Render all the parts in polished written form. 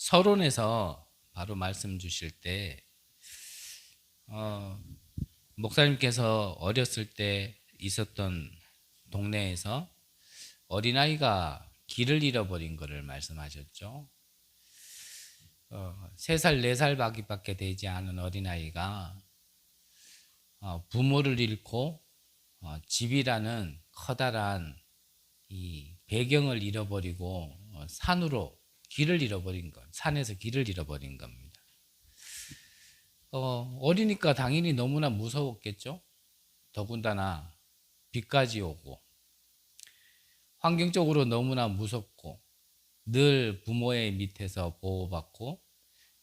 서론에서 바로 말씀 주실 때 목사님께서 어렸을 때 있었던 동네에서 어린아이가 길을 잃어버린 것을 말씀하셨죠. 3살, 4살밖에 되지 않은 어린아이가 부모를 잃고 집이라는 커다란 이 배경을 잃어버리고 산으로 길을 잃어버린 것, 산에서 길을 잃어버린 겁니다. 어리니까 당연히 너무나 무서웠겠죠. 더군다나 비까지 오고 환경적으로 너무나 무섭고 늘 부모의 밑에서 보호받고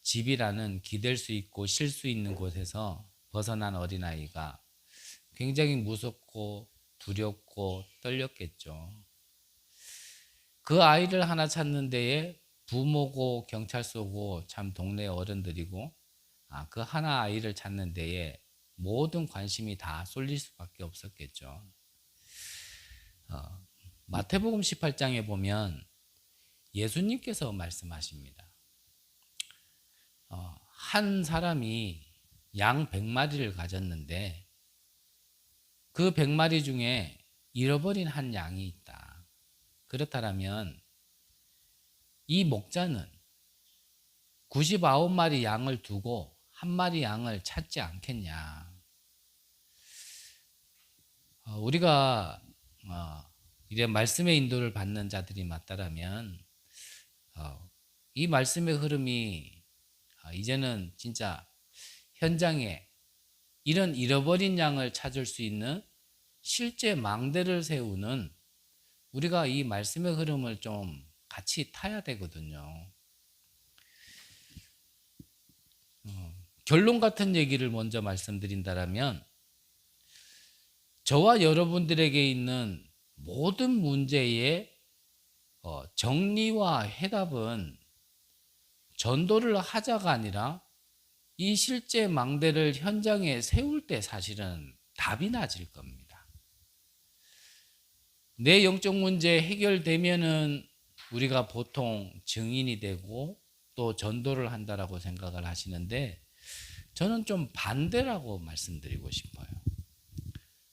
집이라는 기댈 수 있고 쉴 수 있는 곳에서 벗어난 어린아이가 굉장히 무섭고 두렵고 떨렸겠죠. 그 아이를 하나 찾는 데에 부모고 경찰서고 참 동네 어른들이고 그 하나 아이를 찾는 데에 모든 관심이 다 쏠릴 수밖에 없었겠죠. 마태복음 18장에 보면 예수님께서 말씀하십니다. 한 사람이 양 100마리를 가졌는데 그 100마리 중에 잃어버린 한 양이 있다. 그렇다면 이 목자는 99마리 양을 두고 한 마리 양을 찾지 않겠냐. 우리가 이래 말씀의 인도를 받는 자들이 맞다라면 이 말씀의 흐름이 이제는 진짜 현장에 이런 잃어버린 양을 찾을 수 있는 실제 망대를 세우는 우리가 이 말씀의 흐름을 좀 같이 타야 되거든요. 결론 같은 얘기를 먼저 말씀드린다면 저와 여러분들에게 있는 모든 문제의 정리와 해답은 전도를 하자가 아니라 이 실제 망대를 현장에 세울 때 사실은 답이 나질 겁니다. 내 영적 문제 해결되면은 우리가 보통 증인이 되고 또 전도를 한다라고 생각을 하시는데 저는 좀 반대라고 말씀드리고 싶어요.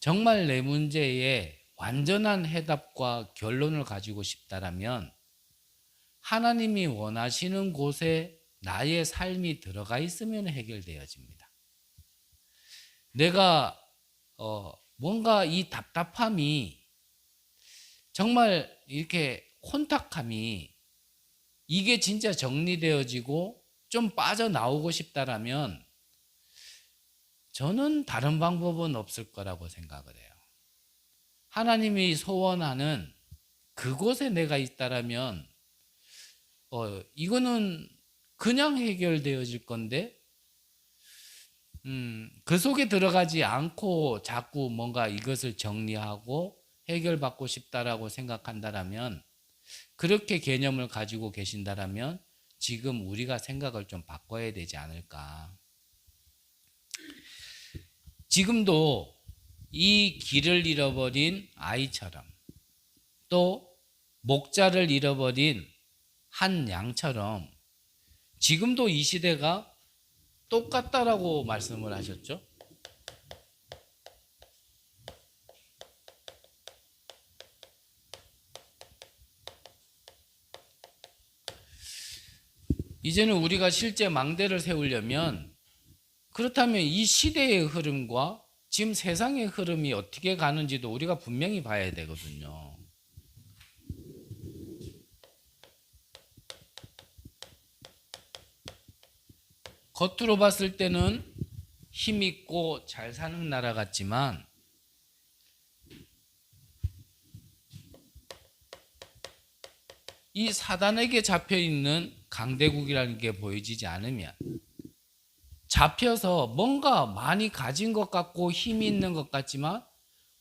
정말 내 문제에 완전한 해답과 결론을 가지고 싶다라면 하나님이 원하시는 곳에 나의 삶이 들어가 있으면 해결되어집니다. 내가 뭔가 이 답답함이 정말 이렇게 혼탁함이 이게 진짜 정리되어지고 좀 빠져나오고 싶다라면 저는 다른 방법은 없을 거라고 생각을 해요. 하나님이 소원하는 그곳에 내가 있다라면 이거는 그냥 해결되어질 건데 그 속에 들어가지 않고 자꾸 뭔가 이것을 정리하고 해결받고 싶다라고 생각한다라면 그렇게 개념을 가지고 계신다라면 지금 우리가 생각을 좀 바꿔야 되지 않을까. 지금도 이 길을 잃어버린 아이처럼 또 목자를 잃어버린 한 양처럼 지금도 이 시대가 똑같다라고 말씀을 하셨죠. 이제는 우리가 실제 망대를 세우려면 그렇다면 이 시대의 흐름과 지금 세상의 흐름이 어떻게 가는지도 우리가 분명히 봐야 되거든요. 겉으로 봤을 때는 힘있고 잘 사는 나라 같지만 이 사단에게 잡혀있는 강대국이라는 게 보여지지 않으면 잡혀서 뭔가 많이 가진 것 같고 힘이 있는 것 같지만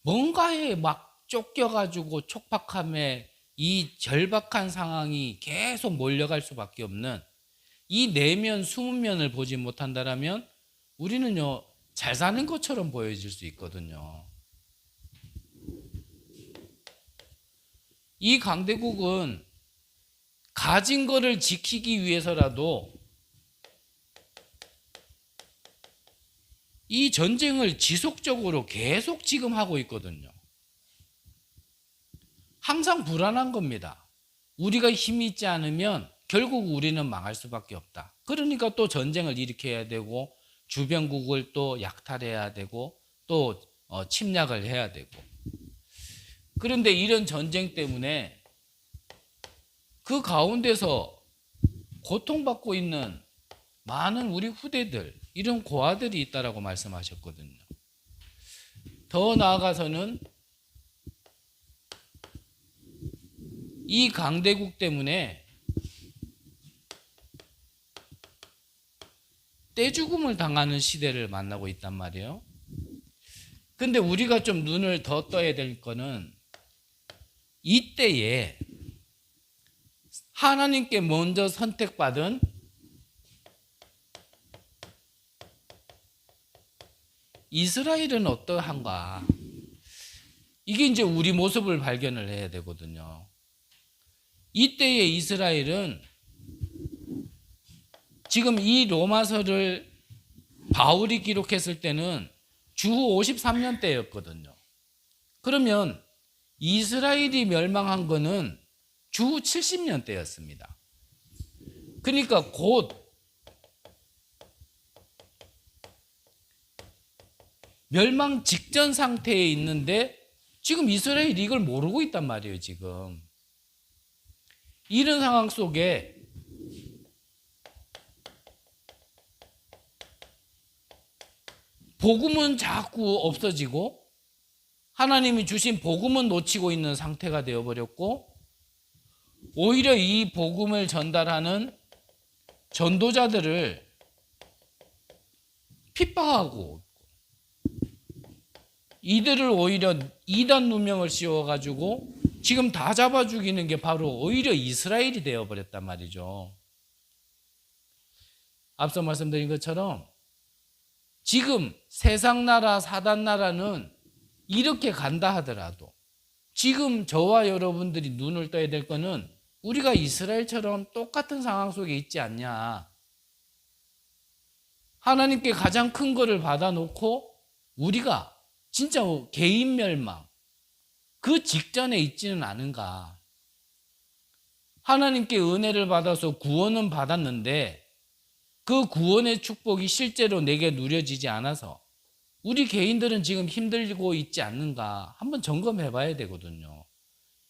뭔가에 막 쫓겨가지고 촉박함에 이 절박한 상황이 계속 몰려갈 수밖에 없는 이 내면 숨은 면을 보지 못한다면 우리는요 잘 사는 것처럼 보여질 수 있거든요. 이 강대국은 가진 거를 지키기 위해서라도 이 전쟁을 지속적으로 계속 지금 하고 있거든요. 항상 불안한 겁니다. 우리가 힘이 있지 않으면 결국 우리는 망할 수밖에 없다. 그러니까 또 전쟁을 일으켜야 되고 주변국을 또 약탈해야 되고 또 침략을 해야 되고. 그런데 이런 전쟁 때문에 그 가운데서 고통받고 있는 많은 우리 후대들, 이런 고아들이 있다라고 말씀하셨거든요. 더 나아가서는 이 강대국 때문에 떼죽음을 당하는 시대를 만나고 있단 말이에요. 근데 우리가 좀 눈을 더 떠야 될 거는 이때에 하나님께 먼저 선택받은 이스라엘은 어떠한가? 이게 이제 우리 모습을 발견을 해야 되거든요. 이때의 이스라엘은 지금 이 로마서를 바울이 기록했을 때는 주후 53년 때였거든요. 그러면 이스라엘이 멸망한 거는 주후 70년 때였습니다. 그러니까 곧 멸망 직전 상태에 있는데 지금 이스라엘이 이걸 모르고 있단 말이에요, 지금. 이런 상황 속에 복음은 자꾸 없어지고 하나님이 주신 복음은 놓치고 있는 상태가 되어버렸고 오히려 이 복음을 전달하는 전도자들을 핍박하고 이들을 오히려 이단 누명을 씌워가지고 지금 다 잡아 죽이는 게 바로 오히려 이스라엘이 되어버렸단 말이죠. 앞서 말씀드린 것처럼 지금 세상 나라, 사단 나라는 이렇게 간다 하더라도 지금 저와 여러분들이 눈을 떠야 될 거는 우리가 이스라엘처럼 똑같은 상황 속에 있지 않냐. 하나님께 가장 큰 거를 받아놓고 우리가 진짜 개인 멸망 그 직전에 있지는 않은가. 하나님께 은혜를 받아서 구원은 받았는데 그 구원의 축복이 실제로 내게 누려지지 않아서 우리 개인들은 지금 힘들고 있지 않는가 한번 점검해 봐야 되거든요.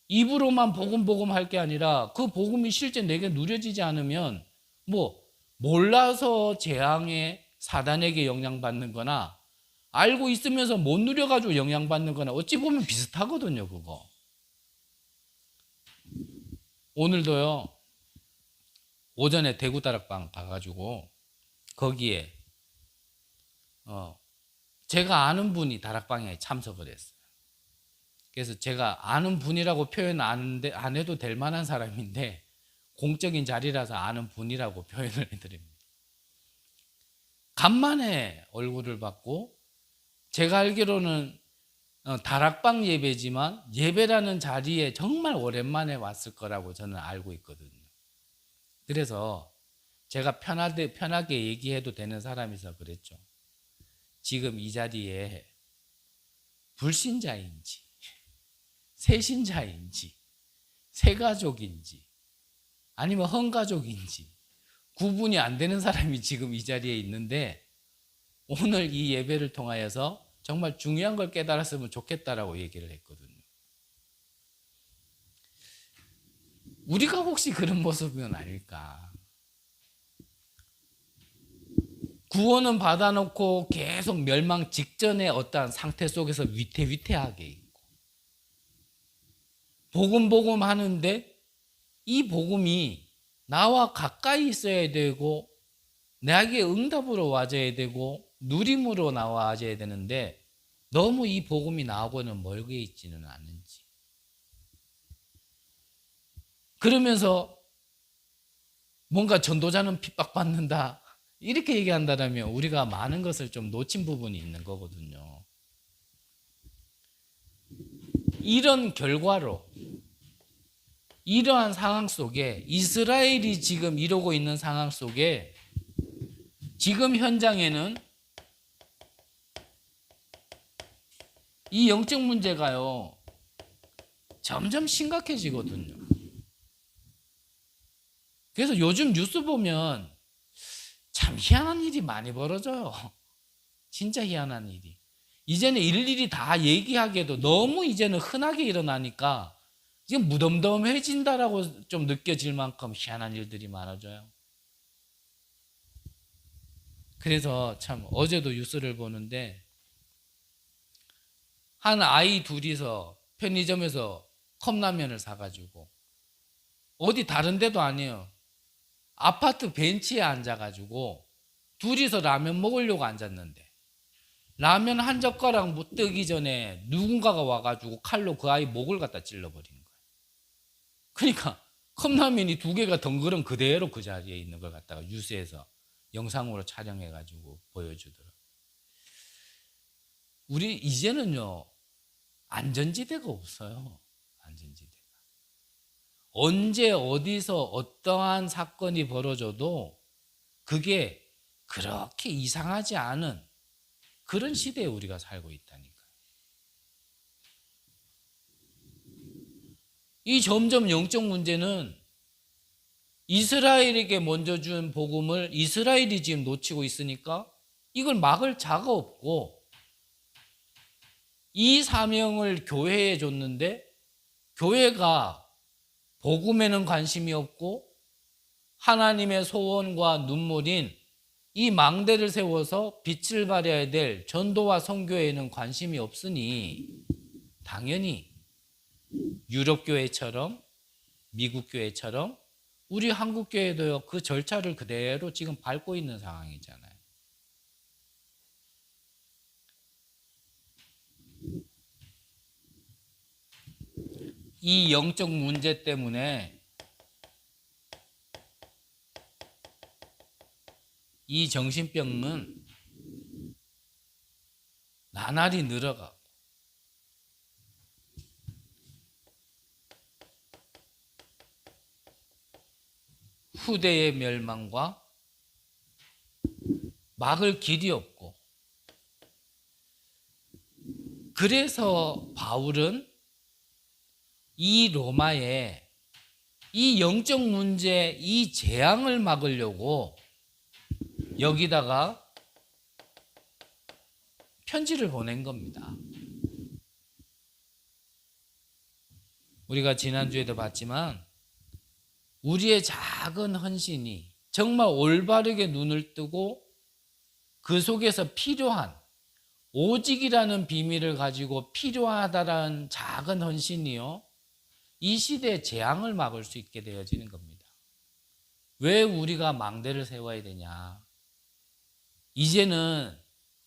입으로만 복음 할 게 아니라 그 복음이 실제 내게 누려지지 않으면 뭐 몰라서 재앙에 사단에게 영향받는 거나 알고 있으면서 못 누려가지고 영향받는 거나 어찌 보면 비슷하거든요, 그거. 오늘도요, 오전에 대구 다락방 가가지고 거기에 제가 아는 분이 다락방에 참석을 했어요. 그래서 제가 아는 분이라고 표현 안 해도 될 만한 사람인데 공적인 자리라서 아는 분이라고 표현을 해드립니다. 간만에 얼굴을 봤고 제가 알기로는 다락방 예배지만 예배라는 자리에 정말 오랜만에 왔을 거라고 저는 알고 있거든요. 그래서 제가 편하게 얘기해도 되는 사람이서 그랬죠. 지금 이 자리에 불신자인지 새신자인지 새가족인지 아니면 헝가족인지 구분이 안 되는 사람이 지금 이 자리에 있는데 오늘 이 예배를 통하여서 정말 중요한 걸 깨달았으면 좋겠다라고 얘기를 했거든요. 우리가 혹시 그런 모습은 아닐까? 구원은 받아놓고 계속 멸망 직전의 어떠한 상태 속에서 위태위태하게 있고 복음 하는데 이 복음이 나와 가까이 있어야 되고 나에게 응답으로 와줘야 되고 누림으로 나와줘야 되는데 너무 이 복음이 나하고는 멀게 있지는 않은지 그러면서 뭔가 전도자는 핍박받는다 이렇게 얘기한다면 우리가 많은 것을 좀 놓친 부분이 있는 거거든요. 이런 결과로 이러한 상황 속에 이스라엘이 지금 이러고 있는 상황 속에 지금 현장에는 이 영적 문제가요 점점 심각해지거든요. 그래서 요즘 뉴스 보면 참 희한한 일이 많이 벌어져요. 진짜 희한한 일이. 이제는 일일이 다 얘기하기에도 너무 이제는 흔하게 일어나니까 지금 무덤덤해진다라고 좀 느껴질 만큼 희한한 일들이 많아져요. 그래서 참 어제도 뉴스를 보는데 한 아이 둘이서 편의점에서 컵라면을 사가지고 어디 다른 데도 아니에요. 아파트 벤치에 앉아가지고 둘이서 라면 먹으려고 앉았는데 라면 한 젓가락 못 뜨기 전에 누군가가 와가지고 칼로 그 아이 목을 갖다 찔러버린 거예요. 그러니까 컵라면이 두 개가 덩그런 그대로 그 자리에 있는 걸 갖다가 뉴스에서 영상으로 촬영해가지고 보여주더라고요. 우리 이제는요 안전지대가 없어요. 안전지대가. 언제 어디서 어떠한 사건이 벌어져도 그게 그렇게 이상하지 않은 그런 시대에 우리가 살고 있다니까요. 이 점점 영적 문제는 이스라엘에게 먼저 준 복음을 이스라엘이 지금 놓치고 있으니까 이걸 막을 자가 없고 이 사명을 교회에 줬는데 교회가 복음에는 관심이 없고 하나님의 소원과 눈물인 이 망대를 세워서 빛을 발해야 될 전도와 선교에는 관심이 없으니 당연히 유럽 교회처럼 미국 교회처럼 우리 한국 교회도요 그 절차를 그대로 지금 밟고 있는 상황이잖아요. 이 영적 문제 때문에 이 정신병은 나날이 늘어가고 후대의 멸망과 막을 길이 없고 그래서 바울은 이 로마에 이 영적 문제 이 재앙을 막으려고 여기다가 편지를 보낸 겁니다. 우리가 지난주에도 봤지만 우리의 작은 헌신이 정말 올바르게 눈을 뜨고 그 속에서 필요한 오직이라는 비밀을 가지고 필요하다라는 작은 헌신이요 이 시대의 재앙을 막을 수 있게 되어지는 겁니다. 왜 우리가 망대를 세워야 되냐? 이제는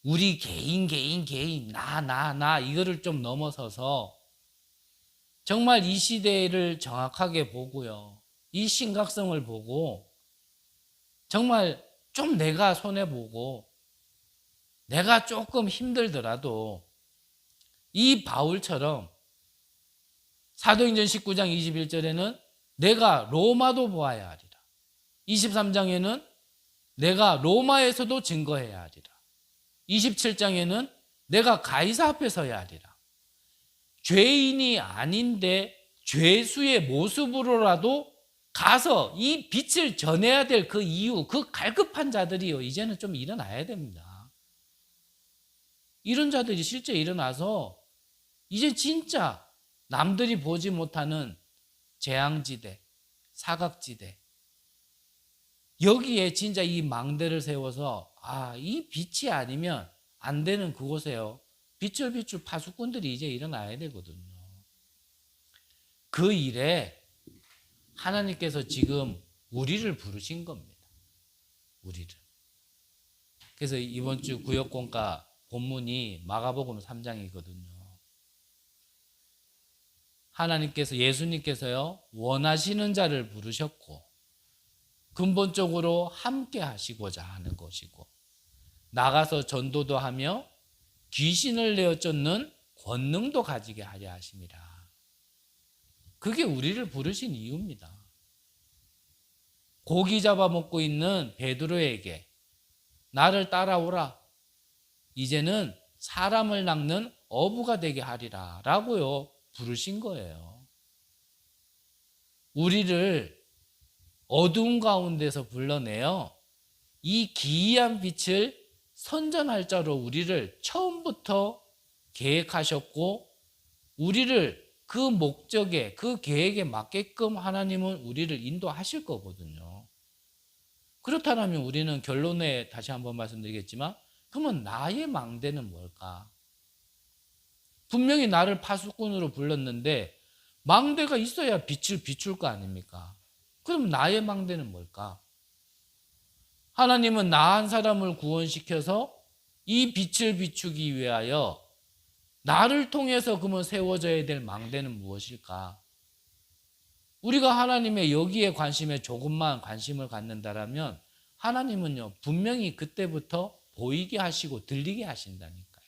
우리 개인 나 이거를 좀 넘어서서 정말 이 시대를 정확하게 보고요. 이 심각성을 보고 정말 좀 내가 손해보고 내가 조금 힘들더라도 이 바울처럼 사도행전 19장 21절에는 내가 로마도 보아야 하리라. 23장에는 내가 로마에서도 증거해야 하리라. 27장에는 내가 가이사 앞에 서야 하리라. 죄인이 아닌데 죄수의 모습으로라도 가서 이 빛을 전해야 될 그 이유, 그 갈급한 자들이요 이제는 좀 일어나야 됩니다. 이런 자들이 실제 일어나서 이제 진짜 남들이 보지 못하는 재앙지대, 사각지대 여기에 진짜 이 망대를 세워서 이 빛이 아니면 안 되는 그곳에요 빗줄빗줄 파수꾼들이 이제 일어나야 되거든요. 그 일에 하나님께서 지금 우리를 부르신 겁니다. 우리를. 그래서 이번 주 구역공과 본문이 마가복음 3장이거든요. 하나님께서 예수님께서요 원하시는 자를 부르셨고 근본적으로 함께 하시고자 하는 것이고 나가서 전도도 하며 귀신을 내어 쫓는 권능도 가지게 하려 하심이라. 그게 우리를 부르신 이유입니다. 고기 잡아먹고 있는 베드로에게 나를 따라오라. 이제는 사람을 낚는 어부가 되게 하리라 라고요 부르신 거예요. 우리를 어두운 가운데서 불러내어 이 기이한 빛을 선전할 자로 우리를 처음부터 계획하셨고 우리를 그 목적에 그 계획에 맞게끔 하나님은 우리를 인도하실 거거든요. 그렇다면 우리는 결론에 다시 한번 말씀드리겠지만 그러면 나의 망대는 뭘까? 분명히 나를 파수꾼으로 불렀는데 망대가 있어야 빛을 비출 거 아닙니까? 그럼 나의 망대는 뭘까? 하나님은 나 한 사람을 구원시켜서 이 빛을 비추기 위하여 나를 통해서 그러면 세워져야 될 망대는 무엇일까? 우리가 하나님의 여기에 관심에 조금만 관심을 갖는다라면 하나님은요 분명히 그때부터 보이게 하시고 들리게 하신다니까요.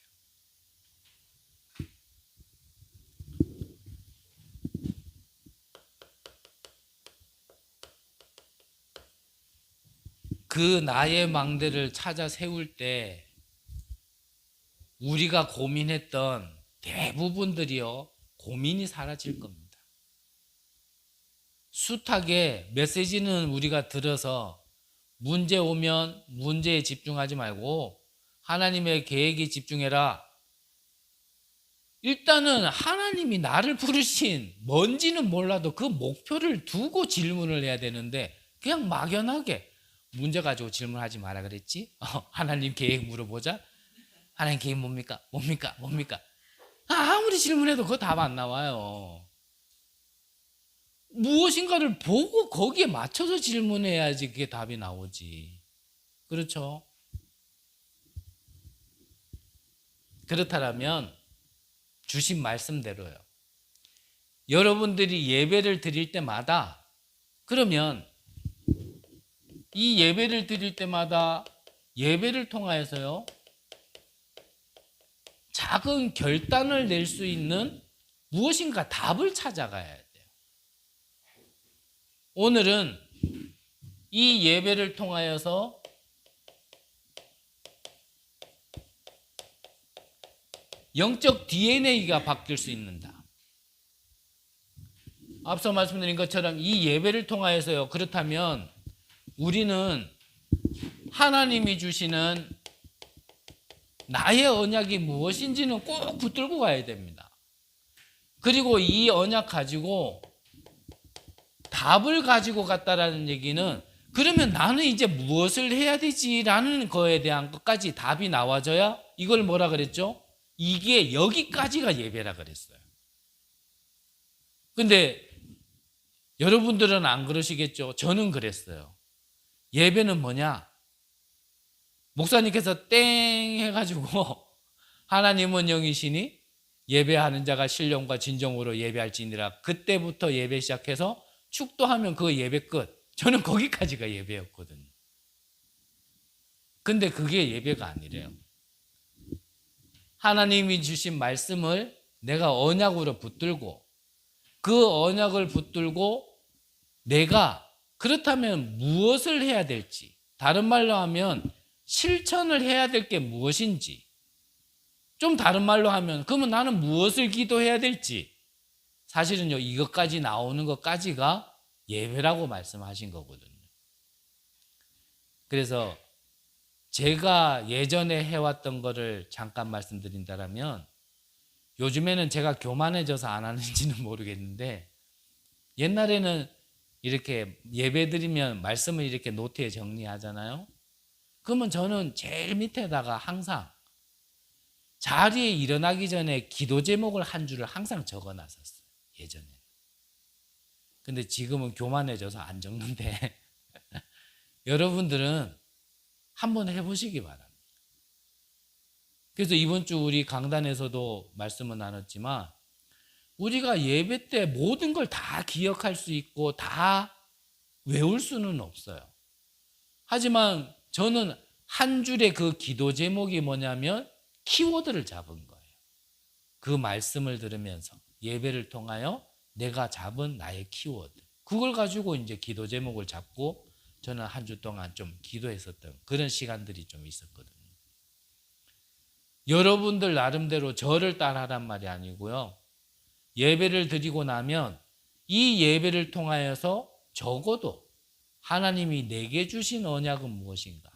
그 나의 망대를 찾아 세울 때 우리가 고민했던 대부분들이요 고민이 사라질 겁니다. 숱하게 메시지는 우리가 들어서 문제 오면 문제에 집중하지 말고 하나님의 계획에 집중해라. 일단은 하나님이 나를 부르신 뭔지는 몰라도 그 목표를 두고 질문을 해야 되는데 그냥 막연하게 문제 가지고 질문하지 마라 그랬지? 하나님 계획 물어보자. 하나님 계획 뭡니까? 뭡니까? 뭡니까? 아무리 질문해도 그거 답 안 나와요. 무엇인가를 보고 거기에 맞춰서 질문해야지 그게 답이 나오지. 그렇죠? 그렇다면 주신 말씀대로요. 여러분들이 예배를 드릴 때마다 그러면 이 예배를 드릴 때마다 예배를 통하여서요 작은 결단을 낼 수 있는 무엇인가 답을 찾아가야 돼요. 오늘은 이 예배를 통하여서 영적 DNA가 바뀔 수 있는다. 앞서 말씀드린 것처럼 이 예배를 통하여서요. 그렇다면 우리는 하나님이 주시는 나의 언약이 무엇인지는 꼭 붙들고 가야 됩니다. 그리고 이 언약 가지고 답을 가지고 갔다라는 얘기는 그러면 나는 이제 무엇을 해야 되지라는 거에 대한 것까지 답이 나와져야 이걸 뭐라 그랬죠? 이게 여기까지가 예배라 그랬어요. 근데 여러분들은 안 그러시겠죠? 저는 그랬어요. 예배는 뭐냐? 목사님께서 땡 해가지고 하나님은 영이시니 예배하는 자가 신령과 진정으로 예배할지니라. 그때부터 예배 시작해서 축도하면 그 예배 끝. 저는 거기까지가 예배였거든요. 근데 그게 예배가 아니래요. 하나님이 주신 말씀을 내가 언약으로 붙들고 그 언약을 붙들고 내가 그렇다면 무엇을 해야 될지, 다른 말로 하면 실천을 해야 될 게 무엇인지, 좀 다른 말로 하면 그러면 나는 무엇을 기도해야 될지, 사실은요 이것까지 나오는 것까지가 예배라고 말씀하신 거거든요. 그래서 제가 예전에 해왔던 거를 잠깐 말씀드린다면, 요즘에는 제가 교만해져서 안 하는지는 모르겠는데 옛날에는 이렇게 예배 드리면 말씀을 이렇게 노트에 정리하잖아요. 그러면 저는 제일 밑에다가 항상 자리에 일어나기 전에 기도 제목을 한 줄을 항상 적어놨었어요. 예전에. 근데 지금은 교만해져서 안 적는데 여러분들은 한번 해보시기 바랍니다. 그래서 이번 주 우리 강단에서도 말씀을 나눴지만 우리가 예배 때 모든 걸 다 기억할 수 있고 다 외울 수는 없어요. 하지만 저는 한 줄의 그 기도 제목이 뭐냐면 키워드를 잡은 거예요. 그 말씀을 들으면서 예배를 통하여 내가 잡은 나의 키워드. 그걸 가지고 이제 기도 제목을 잡고 저는 한 주 동안 좀 기도했었던 그런 시간들이 좀 있었거든요. 여러분들 나름대로 저를 따라하란 말이 아니고요. 예배를 드리고 나면 이 예배를 통하여서 적어도 하나님이 내게 주신 언약은 무엇인가?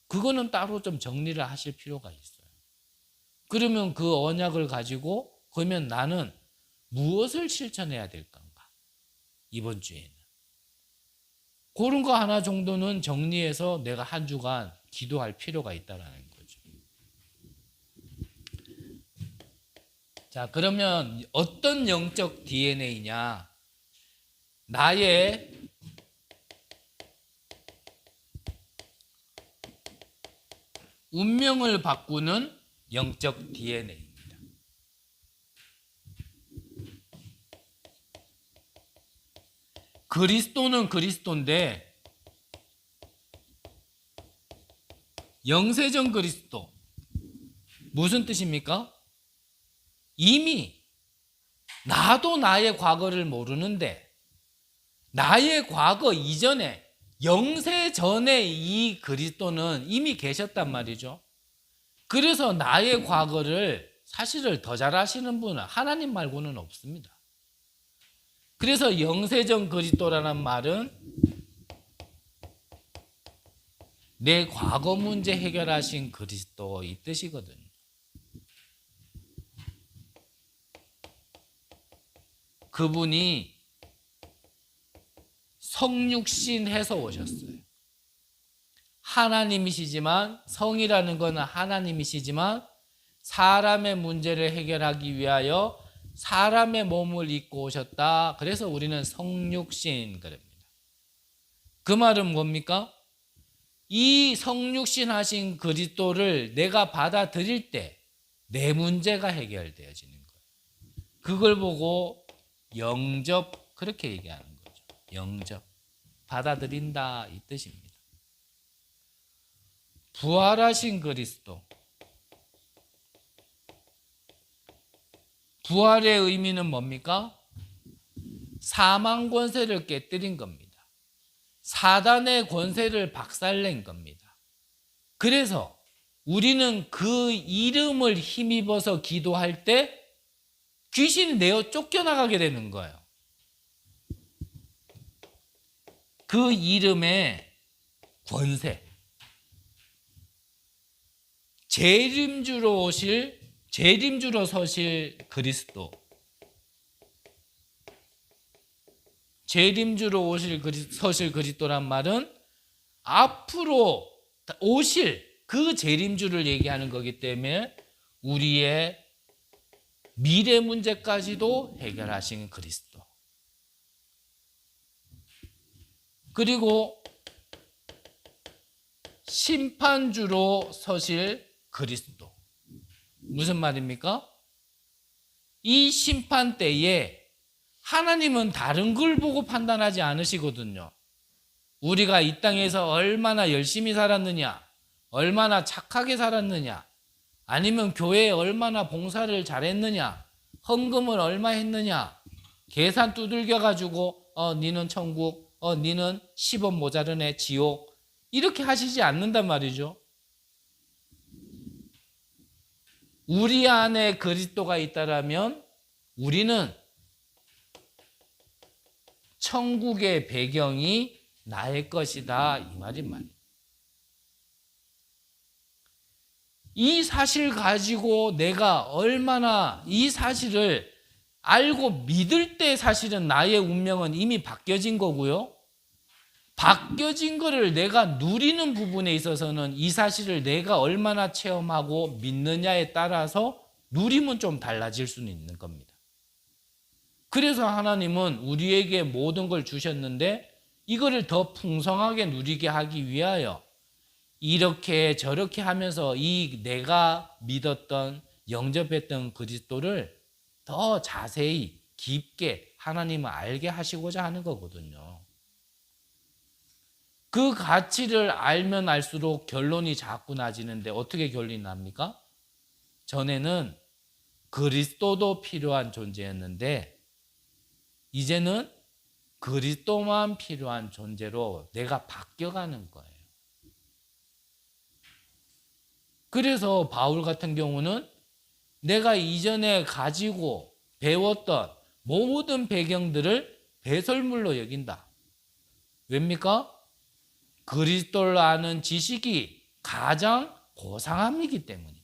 그거는 따로 좀 정리를 하실 필요가 있어요. 그러면 그 언약을 가지고 그러면 나는 무엇을 실천해야 될 건가? 이번 주에는. 그런 거 하나 정도는 정리해서 내가 한 주간 기도할 필요가 있다는 거죠. 자, 그러면 어떤 영적 DNA냐? 나의 운명을 바꾸는 영적 DNA입니다. 그리스도는 그리스도인데 영세전 그리스도 무슨 뜻입니까? 이미 나도 나의 과거를 모르는데 나의 과거 이전에 영세 전에 이 그리스도는 이미 계셨단 말이죠. 그래서 나의 과거를 사실을 더 잘 아시는 분은 하나님 말고는 없습니다. 그래서 영세전 그리스도라는 말은 내 과거 문제 해결하신 그리스도 이 뜻이거든요. 그분이 성육신 해서 오셨어요. 하나님이시지만 성이라는 것은 하나님이시지만 사람의 문제를 해결하기 위하여 사람의 몸을 입고 오셨다. 그래서 우리는 성육신 그럽니다. 그 말은 뭡니까? 이 성육신 하신 그리스도를 내가 받아들일 때 내 문제가 해결되어지는 거예요. 그걸 보고 영접 그렇게 얘기하는 거죠. 영접. 받아들인다 이 뜻입니다. 부활하신 그리스도. 부활의 의미는 뭡니까? 사망 권세를 깨뜨린 겁니다. 사단의 권세를 박살낸 겁니다. 그래서 우리는 그 이름을 힘입어서 기도할 때 귀신이 내어 쫓겨나가게 되는 거예요. 그 이름의 권세. 재림주로 서실 그리스도. 재림주로 서실 그리스도란 말은 앞으로 오실 그 재림주를 얘기하는 거기 때문에 우리의 미래 문제까지도 해결하신 그리스도. 그리고 심판주로 서실 그리스도. 무슨 말입니까? 이 심판 때에 하나님은 다른 걸 보고 판단하지 않으시거든요. 우리가 이 땅에서 얼마나 열심히 살았느냐, 얼마나 착하게 살았느냐, 아니면 교회에 얼마나 봉사를 잘했느냐, 헌금을 얼마 했느냐, 계산 두들겨 가지고 니는 천국, 니는 10원 모자르네 지옥 이렇게 하시지 않는단 말이죠. 우리 안에 그리스도가 있다라면 우리는 천국의 배경이 나의 것이다 이 말인 말이에요. 이 사실 가지고 내가 얼마나 이 사실을 알고 믿을 때 사실은 나의 운명은 이미 바뀌어진 거고요. 바뀌어진 거를 내가 누리는 부분에 있어서는 이 사실을 내가 얼마나 체험하고 믿느냐에 따라서 누림은 좀 달라질 수는 있는 겁니다. 그래서 하나님은 우리에게 모든 걸 주셨는데 이거를 더 풍성하게 누리게 하기 위하여 이렇게 저렇게 하면서 이 내가 믿었던 영접했던 그리스도를 더 자세히 깊게 하나님은 알게 하시고자 하는 거거든요. 그 가치를 알면 알수록 결론이 자꾸 나지는데 어떻게 결론이 납니까? 전에는 그리스도도 필요한 존재였는데 이제는 그리스도만 필요한 존재로 내가 바뀌어가는 거예요. 그래서 바울 같은 경우는 내가 이전에 가지고 배웠던 모든 배경들을 배설물로 여긴다. 왜입니까? 그리스도를 아는 지식이 가장 고상함이기 때문이다.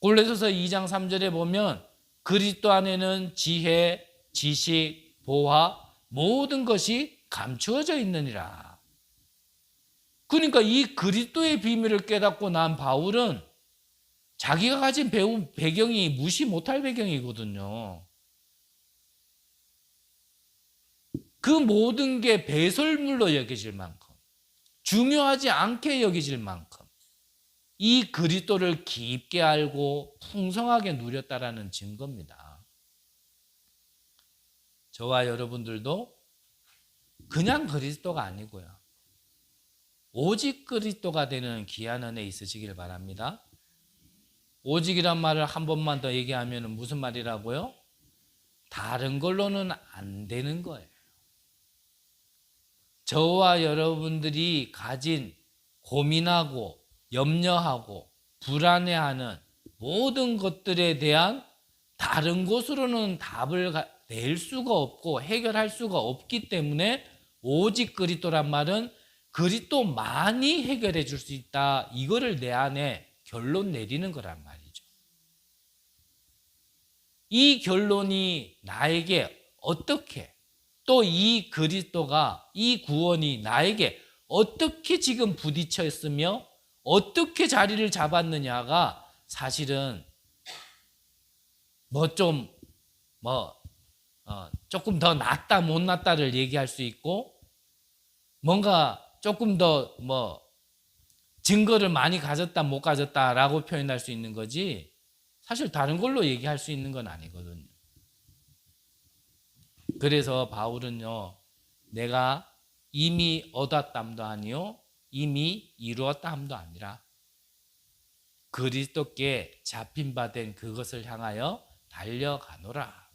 골로새서 2장 3절에 보면 그리스도 안에는 지혜, 지식, 보화 모든 것이 감추어져 있느니라. 그러니까 이 그리스도의 비밀을 깨닫고 난 바울은 자기가 가진 배경이 무시 못할 배경이거든요. 그 모든 게 배설물로 여겨질 만큼, 중요하지 않게 여겨질 만큼 이 그리스도를 깊게 알고 풍성하게 누렸다라는 증거입니다. 저와 여러분들도 그냥 그리스도가 아니고요, 오직 그리스도가 되는 귀한 은혜 있으시길 바랍니다. 오직이란 말을 한 번만 더 얘기하면 무슨 말이라고요? 다른 걸로는 안 되는 거예요. 저와 여러분들이 가진 고민하고 염려하고 불안해하는 모든 것들에 대한 다른 곳으로는 답을 낼 수가 없고 해결할 수가 없기 때문에 오직 그리스도란 말은 그리스도만이 해결해 줄 수 있다. 이거를 내 안에 결론 내리는 거란 말이죠. 이 결론이 나에게 어떻게, 또 이 그리스도가, 이 구원이 나에게 어떻게 지금 부딪혀 있으며 어떻게 자리를 잡았느냐가 사실은 조금 더 낫다 못 낫다를 얘기할 수 있고, 뭔가 조금 더 증거를 많이 가졌다 못 가졌다라고 표현할 수 있는 거지, 사실 다른 걸로 얘기할 수 있는 건 아니거든요. 그래서 바울은요, 내가 이미 얻었담도 아니요 이미 이루었담도 아니라 그리스도께 잡힌 바 된 그것을 향하여 달려가노라.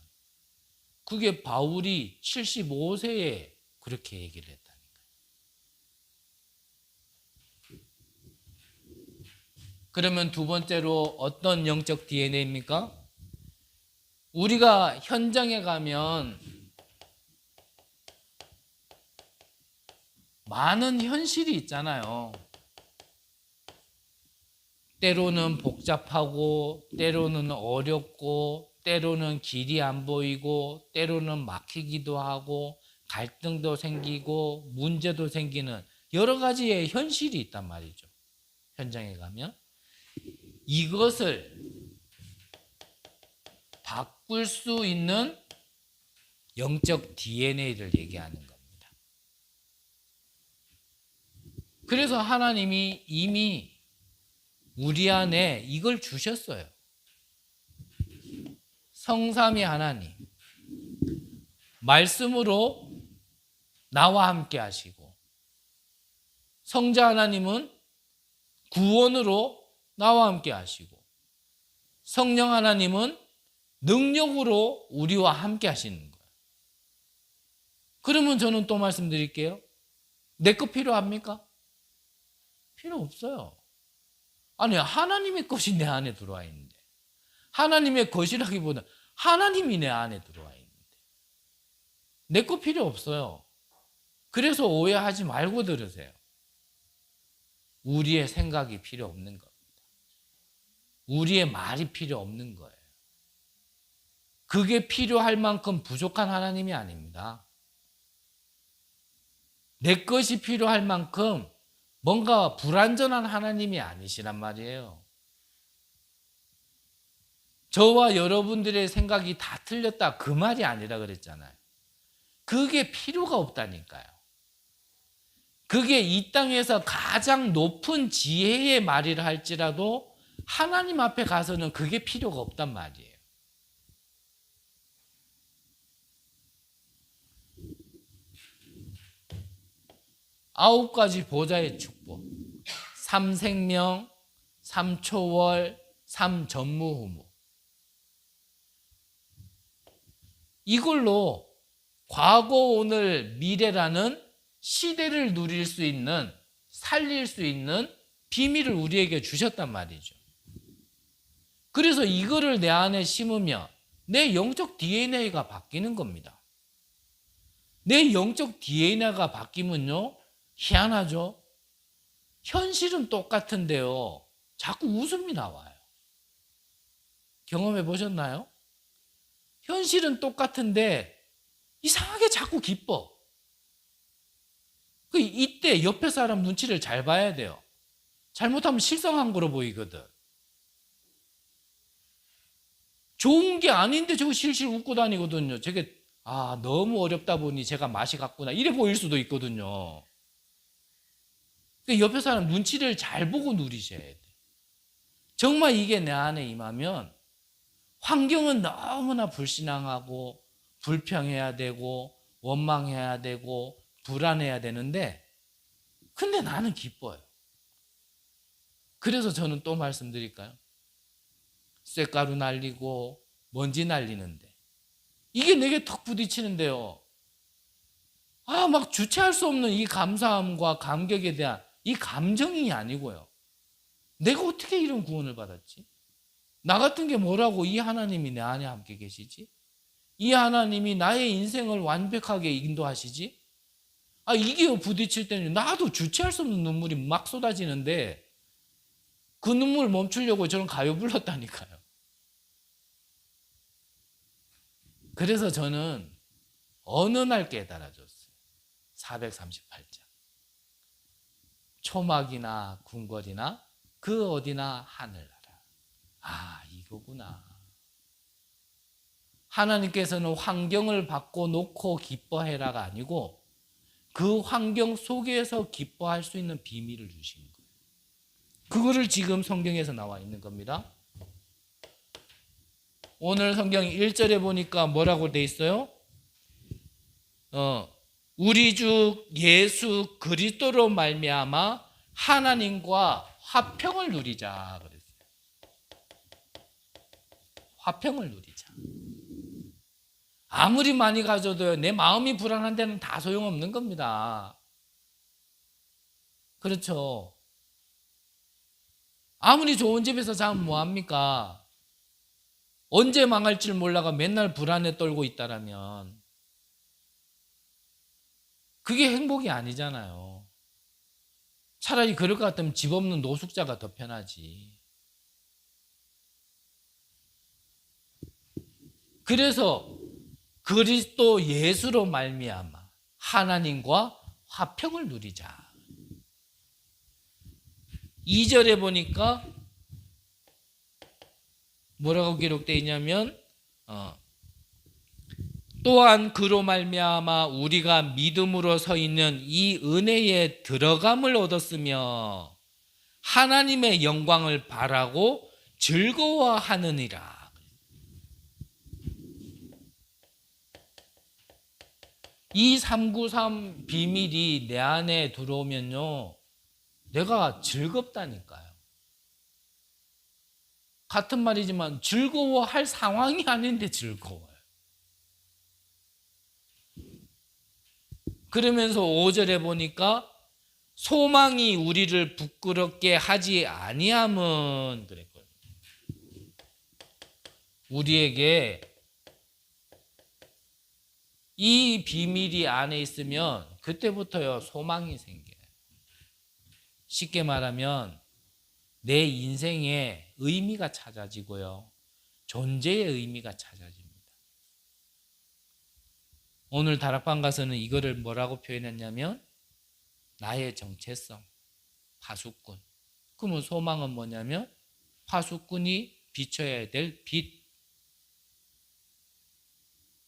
그게 바울이 75세에 그렇게 얘기를 했다는 거예요. 그러면 두 번째로 어떤 영적 DNA입니까? 우리가 현장에 가면 많은 현실이 있잖아요. 때로는 복잡하고, 때로는 어렵고, 때로는 길이 안 보이고, 때로는 막히기도 하고, 갈등도 생기고, 문제도 생기는 여러 가지의 현실이 있단 말이죠. 현장에 가면. 이것을 바꿀 수 있는 영적 DNA를 얘기하는 겁니다. 그래서 하나님이 이미 우리 안에 이걸 주셨어요. 성삼위 하나님, 말씀으로 나와 함께 하시고, 성자 하나님은 구원으로 나와 함께 하시고, 성령 하나님은 능력으로 우리와 함께 하시는 거예요. 그러면 저는 또 말씀드릴게요. 내 거 필요합니까? 필요 없어요. 아니, 하나님의 것이 내 안에 들어와 있는데, 하나님의 것이라기보다 하나님이 내 안에 들어와 있는데 내 거 필요 없어요. 그래서 오해하지 말고 들으세요. 우리의 생각이 필요 없는 겁니다. 우리의 말이 필요 없는 거예요. 그게 필요할 만큼 부족한 하나님이 아닙니다. 내 것이 필요할 만큼 뭔가 불완전한 하나님이 아니시란 말이에요. 저와 여러분들의 생각이 다 틀렸다, 그 말이 아니라 그랬잖아요. 그게 필요가 없다니까요. 그게 이 땅에서 가장 높은 지혜의 말이라 할지라도 하나님 앞에 가서는 그게 필요가 없단 말이에요. 아홉 가지 보좌의 축복, 삼생명, 삼초월, 삼전무후무. 이걸로 과거, 오늘, 미래라는 시대를 누릴 수 있는, 살릴 수 있는 비밀을 우리에게 주셨단 말이죠. 그래서 이거를 내 안에 심으면 내 영적 DNA가 바뀌는 겁니다. 내 영적 DNA가 바뀌면요, 희한하죠? 현실은 똑같은데요, 자꾸 웃음이 나와요. 경험해 보셨나요? 현실은 똑같은데 이상하게 자꾸 기뻐. 이때 옆에 사람 눈치를 잘 봐야 돼요. 잘못하면 실성한 거로 보이거든. 좋은 게 아닌데 저거 실실 웃고 다니거든요. 저게 너무 어렵다 보니 제가 맛이 갔구나 이래 보일 수도 있거든요. 옆에 사람 눈치를 잘 보고 누리셔야 돼. 정말 이게 내 안에 임하면 환경은 너무나 불신앙하고 불평해야 되고 원망해야 되고 불안해야 되는데, 근데 나는 기뻐요. 그래서 저는 또 말씀드릴까요? 쇳가루 날리고 먼지 날리는데 이게 내게 턱 부딪히는데요, 막 주체할 수 없는 이 감사함과 감격에 대한 이 감정이 아니고요, 내가 어떻게 이런 구원을 받았지? 나 같은 게 뭐라고 이 하나님이 내 안에 함께 계시지? 이 하나님이 나의 인생을 완벽하게 인도하시지? 이게 부딪힐 때는 나도 주체할 수 없는 눈물이 막 쏟아지는데 그 눈물 멈추려고 저는 가요 불렀다니까요. 그래서 저는 어느 날 깨달아졌어요. 438장. 초막이나 궁궐이나 그 어디나 하늘나라. 이거구나. 하나님께서는 환경을 바꿔놓고 기뻐해라가 아니고 그 환경 속에서 기뻐할 수 있는 비밀을 주신 거예요. 그거를 지금 성경에서 나와 있는 겁니다. 오늘 성경 1절에 보니까 뭐라고 돼 있어요? 우리 주 예수 그리스도로 말미암아 하나님과 화평을 누리자 그랬어요. 화평을 누리자. 아무리 많이 가져도요, 내 마음이 불안한 데는 다 소용없는 겁니다. 그렇죠? 아무리 좋은 집에서 자면 뭐합니까? 언제 망할 줄 몰라가 맨날 불안에 떨고 있다라면 그게 행복이 아니잖아요. 차라리 그럴 것 같으면 집 없는 노숙자가 더 편하지. 그래서 그리스도 예수로 말미암아 하나님과 화평을 누리자. 2절에 보니까 뭐라고 기록되어 있냐면 또한 그로 말미암아 우리가 믿음으로 서 있는 이 은혜에 들어감을 얻었으며 하나님의 영광을 바라고 즐거워하느니라. 이 393 비밀이 내 안에 들어오면요, 내가 즐겁다니까요. 같은 말이지만 즐거워할 상황이 아닌데 즐거워요. 그러면서 5절에 보니까 소망이 우리를 부끄럽게 하지 아니함은 그랬거든요. 우리에게 이 비밀이 안에 있으면 그때부터요, 소망이 생겨요. 쉽게 말하면 내 인생에 의미가 찾아지고요, 존재의 의미가 찾아집니다. 오늘 다락방 가서는 이거를 뭐라고 표현했냐면 나의 정체성, 파수꾼. 그러면 소망은 뭐냐면 파수꾼이 비춰야 될 빛.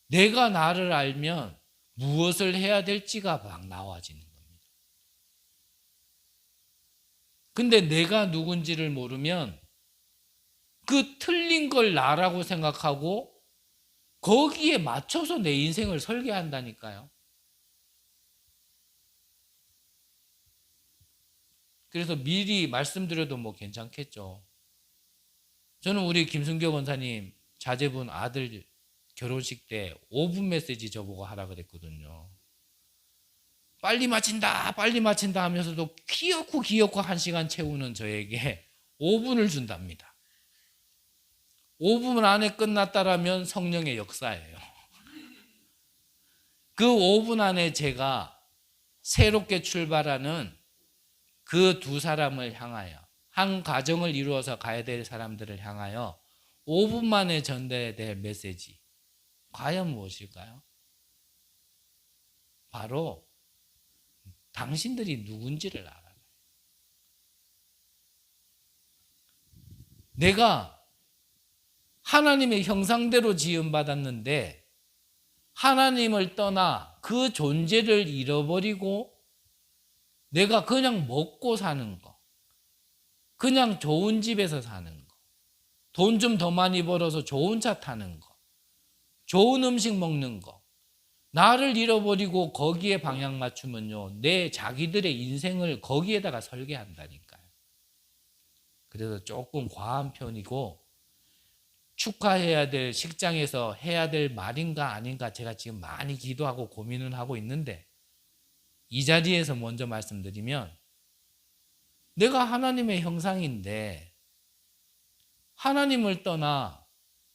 내가 나를 알면 무엇을 해야 될지가 막 나와지는 겁니다. 근데 내가 누군지를 모르면 그 틀린 걸 나라고 생각하고 거기에 맞춰서 내 인생을 설계한다니까요. 그래서 미리 말씀드려도 뭐 괜찮겠죠. 저는 우리 김순교 권사님 자제분 아들 결혼식 때 5분 메시지 저보고 하라 그랬거든요. 빨리 마친다 빨리 마친다 하면서도 기어코 1시간 채우는 저에게 5분을 준답니다. 5분 안에 끝났다라면 성령의 역사예요. 그 5분 안에 제가 새롭게 출발하는 그 두 사람을 향하여, 한 가정을 이루어서 가야 될 사람들을 향하여 5분 만에 전달해야 될 메시지, 과연 무엇일까요? 바로 당신들이 누군지를 알아요. 내가 하나님의 형상대로 지음받았는데 하나님을 떠나 그 존재를 잃어버리고 내가 그냥 먹고 사는 거, 그냥 좋은 집에서 사는 거, 돈 좀 더 많이 벌어서 좋은 차 타는 거, 좋은 음식 먹는 거, 나를 잃어버리고 거기에 방향 맞추면요, 내 자기들의 인생을 거기에다가 설계한다니까요. 그래서 조금 과한 편이고, 축하해야 될, 식장에서 해야 될 말인가 아닌가 제가 지금 많이 기도하고 고민을 하고 있는데, 이 자리에서 먼저 말씀드리면, 내가 하나님의 형상인데 하나님을 떠나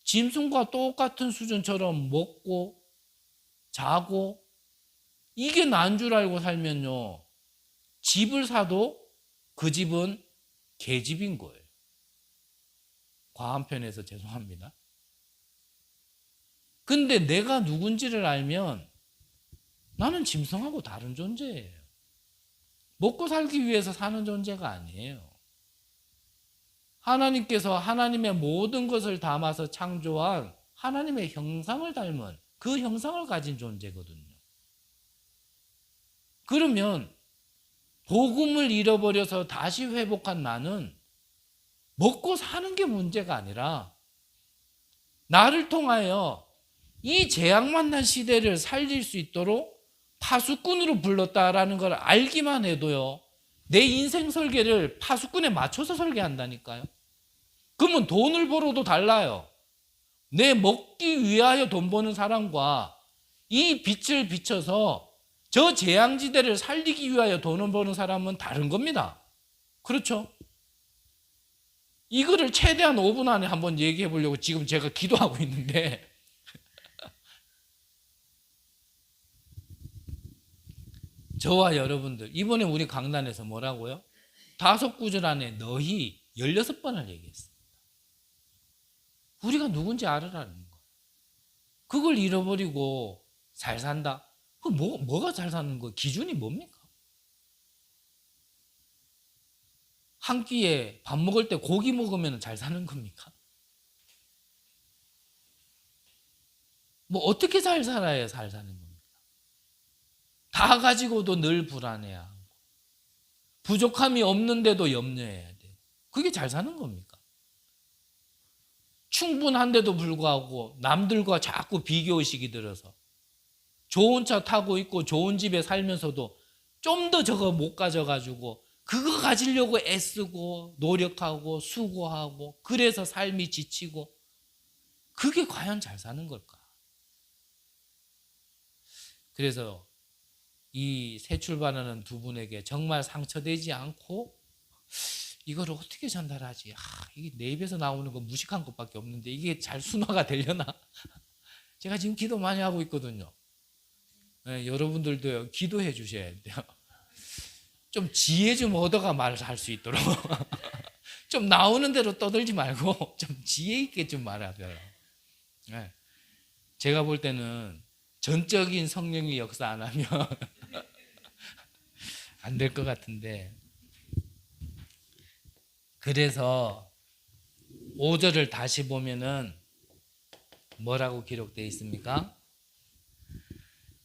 짐승과 똑같은 수준처럼 먹고 자고, 이게 난 줄 알고 살면요, 집을 사도 그 집은 개집인 거예요. 과한 편에서 죄송합니다. 근데 내가 누군지를 알면 나는 짐승하고 다른 존재예요. 먹고 살기 위해서 사는 존재가 아니에요. 하나님께서 하나님의 모든 것을 담아서 창조한 하나님의 형상을 닮은 그 형상을 가진 존재거든요. 그러면 복음을 잃어버려서 다시 회복한 나는 먹고 사는 게 문제가 아니라 나를 통하여 이 재앙 만난 시대를 살릴 수 있도록 파수꾼으로 불렀다라는 걸 알기만 해도요, 내 인생 설계를 파수꾼에 맞춰서 설계한다니까요. 그러면 돈을 벌어도 달라요. 내 먹기 위하여 돈 버는 사람과 이 빛을 비춰서 저 재앙지대를 살리기 위하여 돈을 버는 사람은 다른 겁니다. 그렇죠? 이거를 최대한 5분 안에 한번 얘기해 보려고 지금 제가 기도하고 있는데, 저와 여러분들, 이번에 우리 강단에서 뭐라고요? 5구절 안에 너희 16번을 얘기했습니다. 우리가 누군지 알으라는 거예요. 그걸 잃어버리고 잘 산다? 그 뭐가 잘 사는 거예요? 기준이 뭡니까? 한 끼에 밥 먹을 때 고기 먹으면 잘 사는 겁니까? 뭐 어떻게 잘 살아야 잘 사는 겁니까? 다 가지고도 늘 불안해야 하고, 부족함이 없는데도 염려해야 돼요. 그게 잘 사는 겁니까? 충분한데도 불구하고 남들과 자꾸 비교의식이 들어서 좋은 차 타고 있고 좋은 집에 살면서도 좀 더 저거 못 가져가지고 그거 가지려고 애쓰고 노력하고 수고하고, 그래서 삶이 지치고, 그게 과연 잘 사는 걸까? 그래서 이 새 출발하는 두 분에게 정말 상처되지 않고 이걸 어떻게 전달하지? 이게 내 입에서 나오는 거 무식한 것밖에 없는데 이게 잘 순화가 되려나? 제가 지금 기도 많이 하고 있거든요. 네, 여러분들도 기도해 주셔야 돼요. 좀 지혜 좀 얻어가 말을 할 수 있도록 좀 나오는 대로 떠들지 말고 좀 지혜 있게 좀 말하세요. 네. 제가 볼 때는 전적인 성령의 역사 안 하면 안 될 것 같은데, 그래서 5절을 다시 보면은 뭐라고 기록되어 있습니까?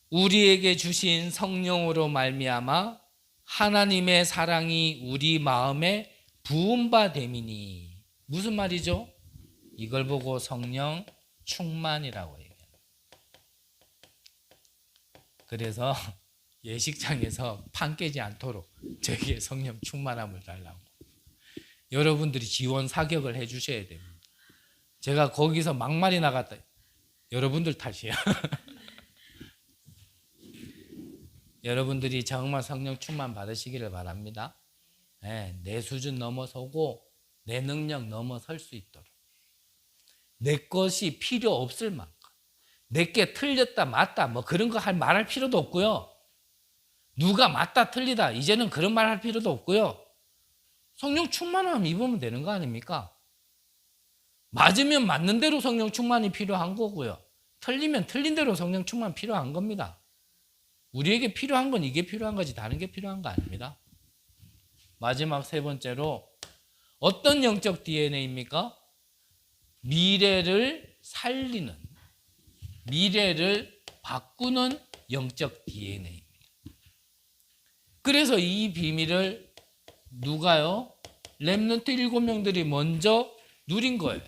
우리에게 주신 성령으로 말미암아 하나님의 사랑이 우리 마음에 부은 바 됨이니. 무슨 말이죠? 이걸 보고 성령 충만이라고 해요. 그래서 예식장에서 판 깨지 않도록 저에게 성령 충만함을 달라고 여러분들이 지원 사격을 해 주셔야 됩니다. 제가 거기서 막말이 나갔다, 여러분들 탓이야. 여러분들이 정말 성령 충만 받으시기를 바랍니다. 네, 내 수준 넘어서고 내 능력 넘어설 수 있도록 내 것이 필요 없을 만큼 내게 틀렸다 맞다 뭐 그런 거 말할 필요도 없고요. 누가 맞다 틀리다 이제는 그런 말 할 필요도 없고요. 성령 충만함 입으면 되는 거 아닙니까? 맞으면 맞는 대로 성령 충만이 필요한 거고요. 틀리면 틀린 대로 성령 충만 필요한 겁니다. 우리에게 필요한 건 이게 필요한 거지 다른 게 필요한 거 아닙니다. 마지막 세 번째로 어떤 영적 DNA입니까? 미래를 살리는, 미래를 바꾸는 영적 DNA입니다. 그래서 이 비밀을 누가요? 렘넌트 7명들이 먼저 누린 거예요.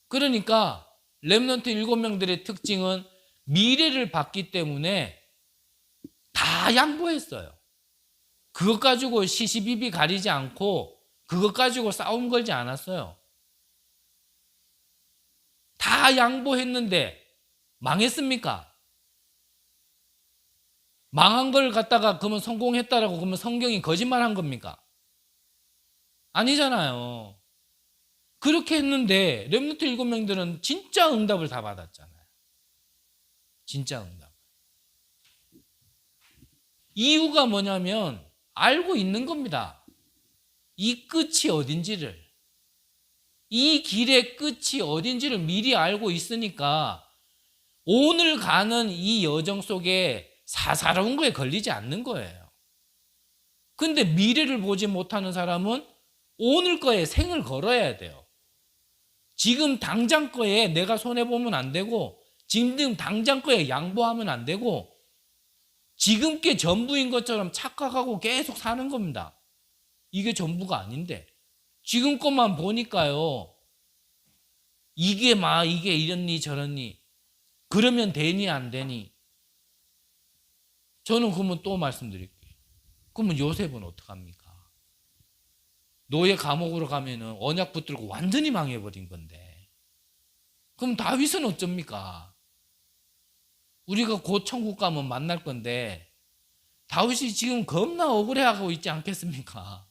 그러니까 렘넌트 7명들의 특징은 미래를 봤기 때문에 다 양보했어요. 그것 가지고 시시비비 가리지 않고 그것 가지고 싸움 걸지 않았어요. 다 양보했는데 망했습니까? 망한 걸 갖다가 그러면 성공했다라고 그러면 성경이 거짓말한 겁니까? 아니잖아요. 그렇게 했는데 렘넌트 7명들은 진짜 응답을 다 받았잖아요. 진짜 응답. 이유가 뭐냐면 알고 있는 겁니다. 이 끝이 어딘지를. 이 길의 끝이 어딘지를 미리 알고 있으니까 오늘 가는 이 여정 속에 사사로운 거에 걸리지 않는 거예요. 근데 미래를 보지 못하는 사람은 오늘 거에 생을 걸어야 돼요. 지금 당장 거에 내가 손해보면 안 되고 지금 당장 거에 양보하면 안 되고 지금 게 전부인 것처럼 착각하고 계속 사는 겁니다. 이게 전부가 아닌데 지금 것만 보니까요. 이게 이게 이렇니 저렇니 그러면 되니 안 되니 저는 그러면 또 말씀드릴게요. 그러면 요셉은 어떡합니까? 노예 감옥으로 가면은 언약 붙들고 완전히 망해버린 건데 그럼 다윗은 어쩝니까? 우리가 곧 천국 가면 만날 건데 다윗이 지금 겁나 억울해하고 있지 않겠습니까?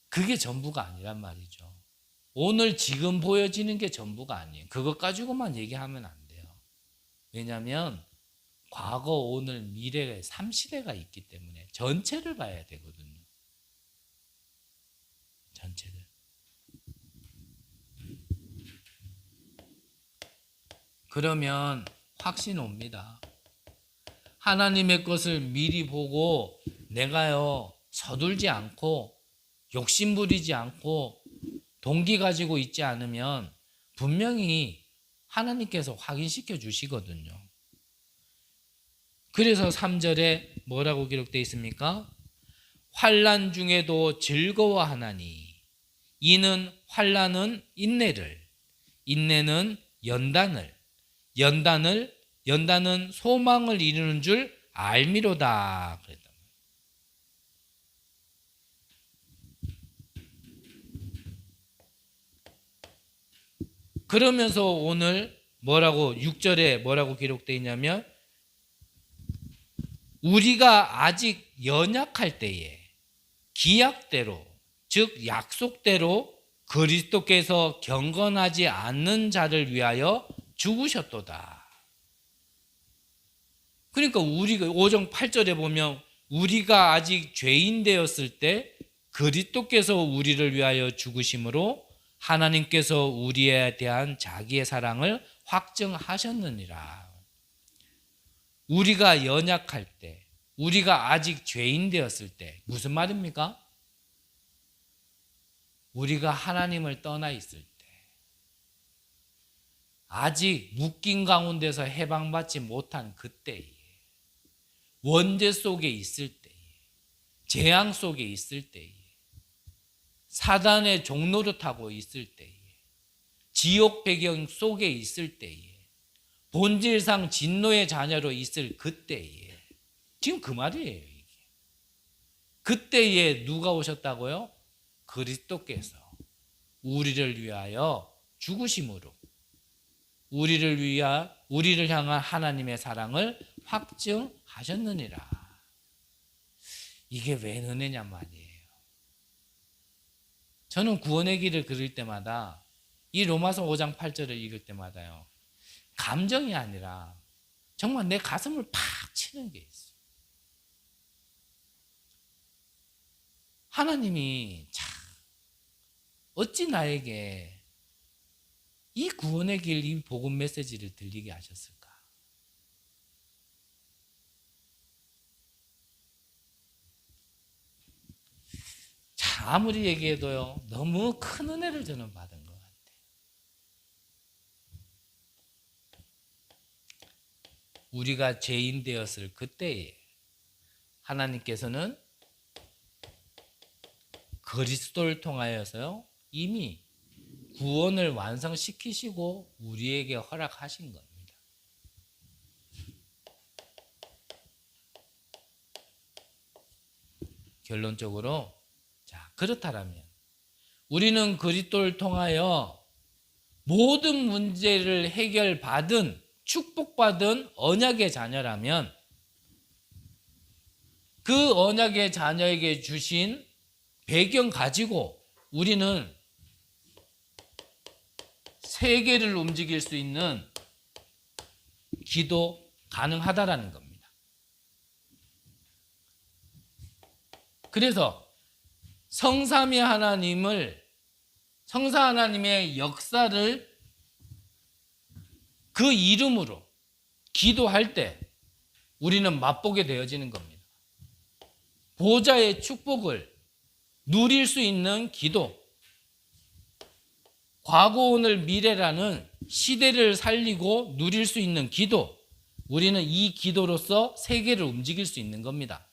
그게 전부가 아니란 말이죠. 오늘 지금 보여지는 게 전부가 아니에요. 그것 가지고만 얘기하면 안 돼요. 왜냐하면 과거, 오늘, 미래의 3시대가 있기 때문에 전체를 봐야 되거든요. 전체를. 그러면 확신 옵니다. 하나님의 것을 미리 보고 내가요 서둘지 않고 욕심 부리지 않고 동기 가지고 있지 않으면 분명히 하나님께서 확인시켜 주시거든요. 그래서 3절에 뭐라고 기록되어 있습니까? 환난 중에도 즐거워하나니 이는 환난은 인내를 인내는 연단은 소망을 이루는 줄 알미로다. 그러면서 오늘 6절에 뭐라고 기록되어 있냐면 우리가 아직 연약할 때에 기약대로 즉 약속대로 그리스도께서 경건하지 않는 자를 위하여 죽으셨도다. 그러니까 우리가 5장 8절에 보면 우리가 아직 죄인 되었을 때 그리스도께서 우리를 위하여 죽으심으로 하나님께서 우리에 대한 자기의 사랑을 확증하셨느니라. 우리가 연약할 때, 우리가 아직 죄인 되었을 때 무슨 말입니까? 우리가 하나님을 떠나 있을 때, 아직 묶인 가운데서 해방받지 못한 그때에, 원죄 속에 있을 때에, 재앙 속에 있을 때에, 사단의 종노릇하고 있을 때에, 지옥 배경 속에 있을 때에, 본질상 진노의 자녀로 있을 그때에, 지금 그 말이에요. 이게. 그때에 누가 오셨다고요? 그리스도께서 우리를 위하여 죽으심으로 우리를 향한 하나님의 사랑을 확증하셨느니라. 이게 왜 은혜냔 말이에요. 저는 구원의 길을 그릴 때마다 이 로마서 5장 8절을 읽을 때마다요, 감정이 아니라 정말 내 가슴을 팍 치는 게 있어요. 하나님이 참 어찌 나에게 이 구원의 길, 이 복음 메시지를 들리게 하셨을까? 참 아무리 얘기해도요, 너무 큰 은혜를 저는 받은 것 같아요. 우리가 죄인 되었을 그때에 하나님께서는 그리스도를 통하여서요, 이미 구원을 완성시키시고 우리에게 허락하신 겁니다. 결론적으로, 자, 그렇다면 우리는 그리스도를 통하여 모든 문제를 해결받은, 축복받은 언약의 자녀라면 그 언약의 자녀에게 주신 배경 가지고 우리는 세계를 움직일 수 있는 기도 가능하다라는 겁니다. 그래서 성삼위 성삼 하나님의 역사를 그 이름으로 기도할 때 우리는 맛보게 되어지는 겁니다. 보좌의 축복을 누릴 수 있는 기도, 과거, 오늘, 미래라는 시대를 살리고 누릴 수 있는 기도, 우리는 이 기도로서 세계를 움직일 수 있는 겁니다.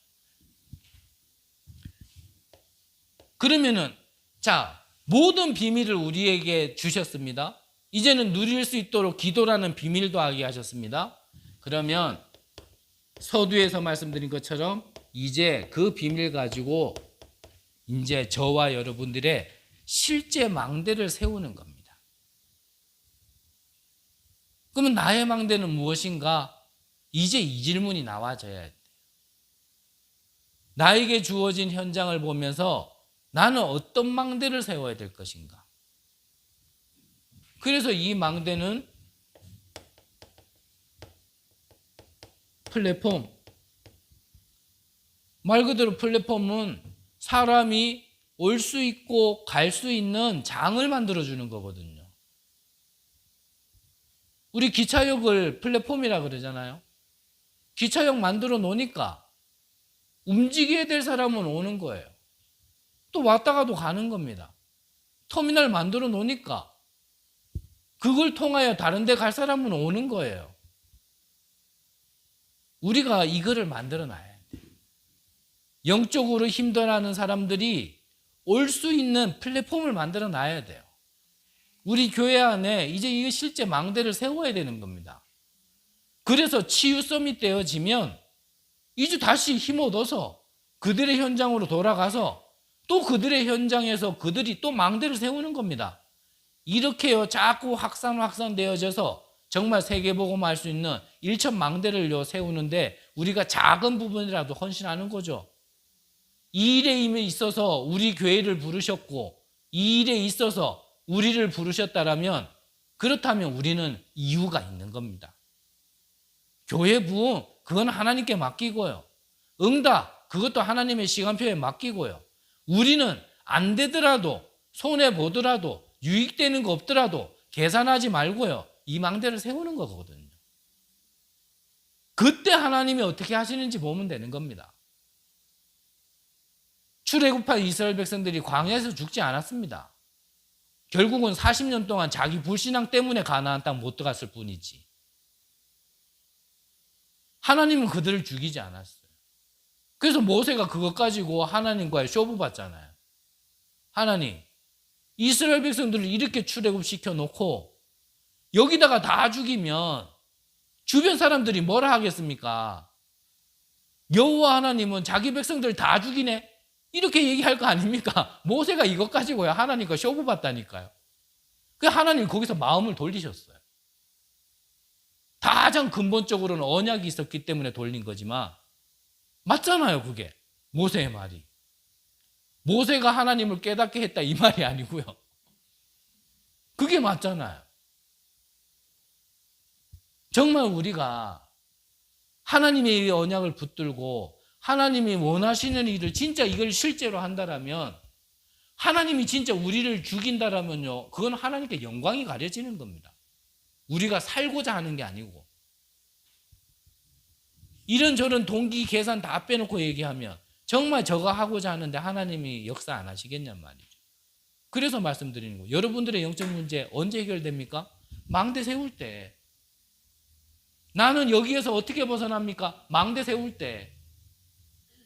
그러면은, 자, 모든 비밀을 우리에게 주셨습니다. 이제는 누릴 수 있도록 기도라는 비밀 더하게 하셨습니다. 그러면 서두에서 말씀드린 것처럼 이제 그 비밀 가지고 이제 저와 여러분들의 실제 망대를 세우는 겁니다. 그러면 나의 망대는 무엇인가? 이제 이 질문이 나와져야 돼요. 나에게 주어진 현장을 보면서 나는 어떤 망대를 세워야 될 것인가? 그래서 이 망대는 플랫폼, 말 그대로 플랫폼은 사람이 올 수 있고 갈 수 있는 장을 만들어주는 거거든요. 우리 기차역을 플랫폼이라 그러잖아요. 기차역 만들어 놓으니까 움직여야 될 사람은 오는 거예요. 또 왔다가도 가는 겁니다. 터미널 만들어 놓으니까 그걸 통하여 다른 데 갈 사람은 오는 거예요. 우리가 이거를 만들어 놔야 돼요. 영적으로 힘들어하는 사람들이 올 수 있는 플랫폼을 만들어 놔야 돼요. 우리 교회 안에 이제 이 실제 망대를 세워야 되는 겁니다. 그래서 치유 서밋 되어지면 이제 다시 힘 얻어서 그들의 현장으로 돌아가서 또 그들의 현장에서 그들이 또 망대를 세우는 겁니다. 이렇게요, 자꾸 확산되어져서 정말 세계복음할 수 있는 1천 망대를 세우는데 우리가 작은 부분이라도 헌신하는 거죠. 이 일에 있어서 우리 교회를 부르셨고 이 일에 있어서 우리를 부르셨다라면, 그렇다면 우리는 이유가 있는 겁니다. 교회 부흥, 그건 하나님께 맡기고요. 응답, 그것도 하나님의 시간표에 맡기고요. 우리는 안 되더라도, 손해보더라도, 유익되는 거 없더라도 계산하지 말고요, 이 망대를 세우는 거거든요. 그때 하나님이 어떻게 하시는지 보면 되는 겁니다. 출애굽한 이스라엘 백성들이 광야에서 죽지 않았습니다. 결국은 40년 동안 자기 불신앙 때문에 가나안 땅 못 들어갔을 뿐이지. 하나님은 그들을 죽이지 않았어요. 그래서 모세가 그것 가지고 하나님과의 쇼부 받잖아요. 하나님, 이스라엘 백성들을 이렇게 출애굽시켜 놓고 여기다가 다 죽이면 주변 사람들이 뭐라 하겠습니까? 여호와 하나님은 자기 백성들 다 죽이네? 이렇게 얘기할 거 아닙니까? 모세가 이것 가지고요 하나님과 쇼부 봤다니까요. 그 하나님 거기서 마음을 돌리셨어요. 가장 근본적으로는 언약이 있었기 때문에 돌린 거지만 맞잖아요. 그게 모세의 말이. 모세가 하나님을 깨닫게 했다 이 말이 아니고요. 그게 맞잖아요. 정말 우리가 하나님의 언약을 붙들고 하나님이 원하시는 일을 진짜 이걸 실제로 한다라면, 하나님이 진짜 우리를 죽인다라면요, 그건 하나님께 영광이 가려지는 겁니다. 우리가 살고자 하는 게 아니고. 이런저런 동기 계산 다 빼놓고 얘기하면 정말 저거 하고자 하는데 하나님이 역사 안 하시겠냔 말이죠. 그래서 말씀드리는 거예요. 여러분들의 영적 문제 언제 해결됩니까? 망대 세울 때. 나는 여기에서 어떻게 벗어납니까? 망대 세울 때.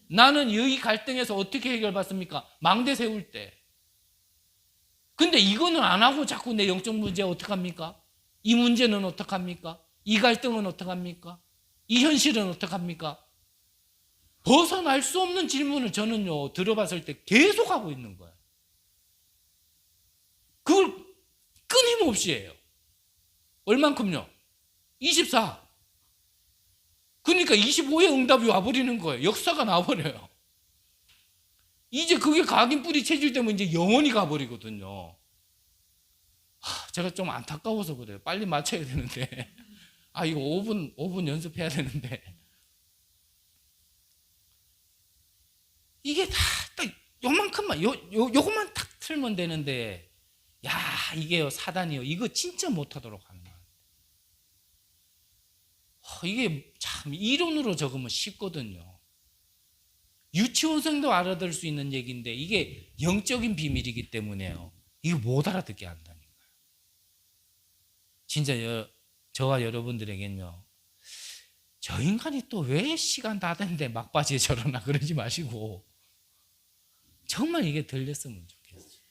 나는 여기 갈등에서 어떻게 해결받습니까? 망대 세울 때. 근데 이거는 안 하고 자꾸 내 영적 문제 어떡합니까? 이 문제는 어떡합니까? 이 갈등은 어떡합니까? 이 현실은 어떡합니까? 벗어날 수 없는 질문을 저는요 들어봤을 때 계속 하고 있는 거예요. 그걸 끊임없이 해요. 얼만큼요? 24. 그러니까 25의 응답이 와버리는 거예요. 역사가 나와버려요. 이제 그게 각인 뿌리 체질되면 이제 영원히 가버리거든요. 제가 좀 안타까워서 그래요. 빨리 맞춰야 되는데. 이거 5분 연습해야 되는데. 이게 다 딱 요만큼만, 요것만 딱 틀면 되는데, 야, 이게요, 사단이요. 이거 진짜 못하도록 하는 거예요. 이게 참 이론으로 적으면 쉽거든요. 유치원생도 알아들 수 있는 얘기인데 이게 영적인 비밀이기 때문에요. 이거 못 알아듣게 한다니까요. 진짜 저와 여러분들에겐요, 저 인간이 또 왜 시간 다 됐는데 막바지에 저러나 그러지 마시고 정말 이게 들렸으면 좋겠어요.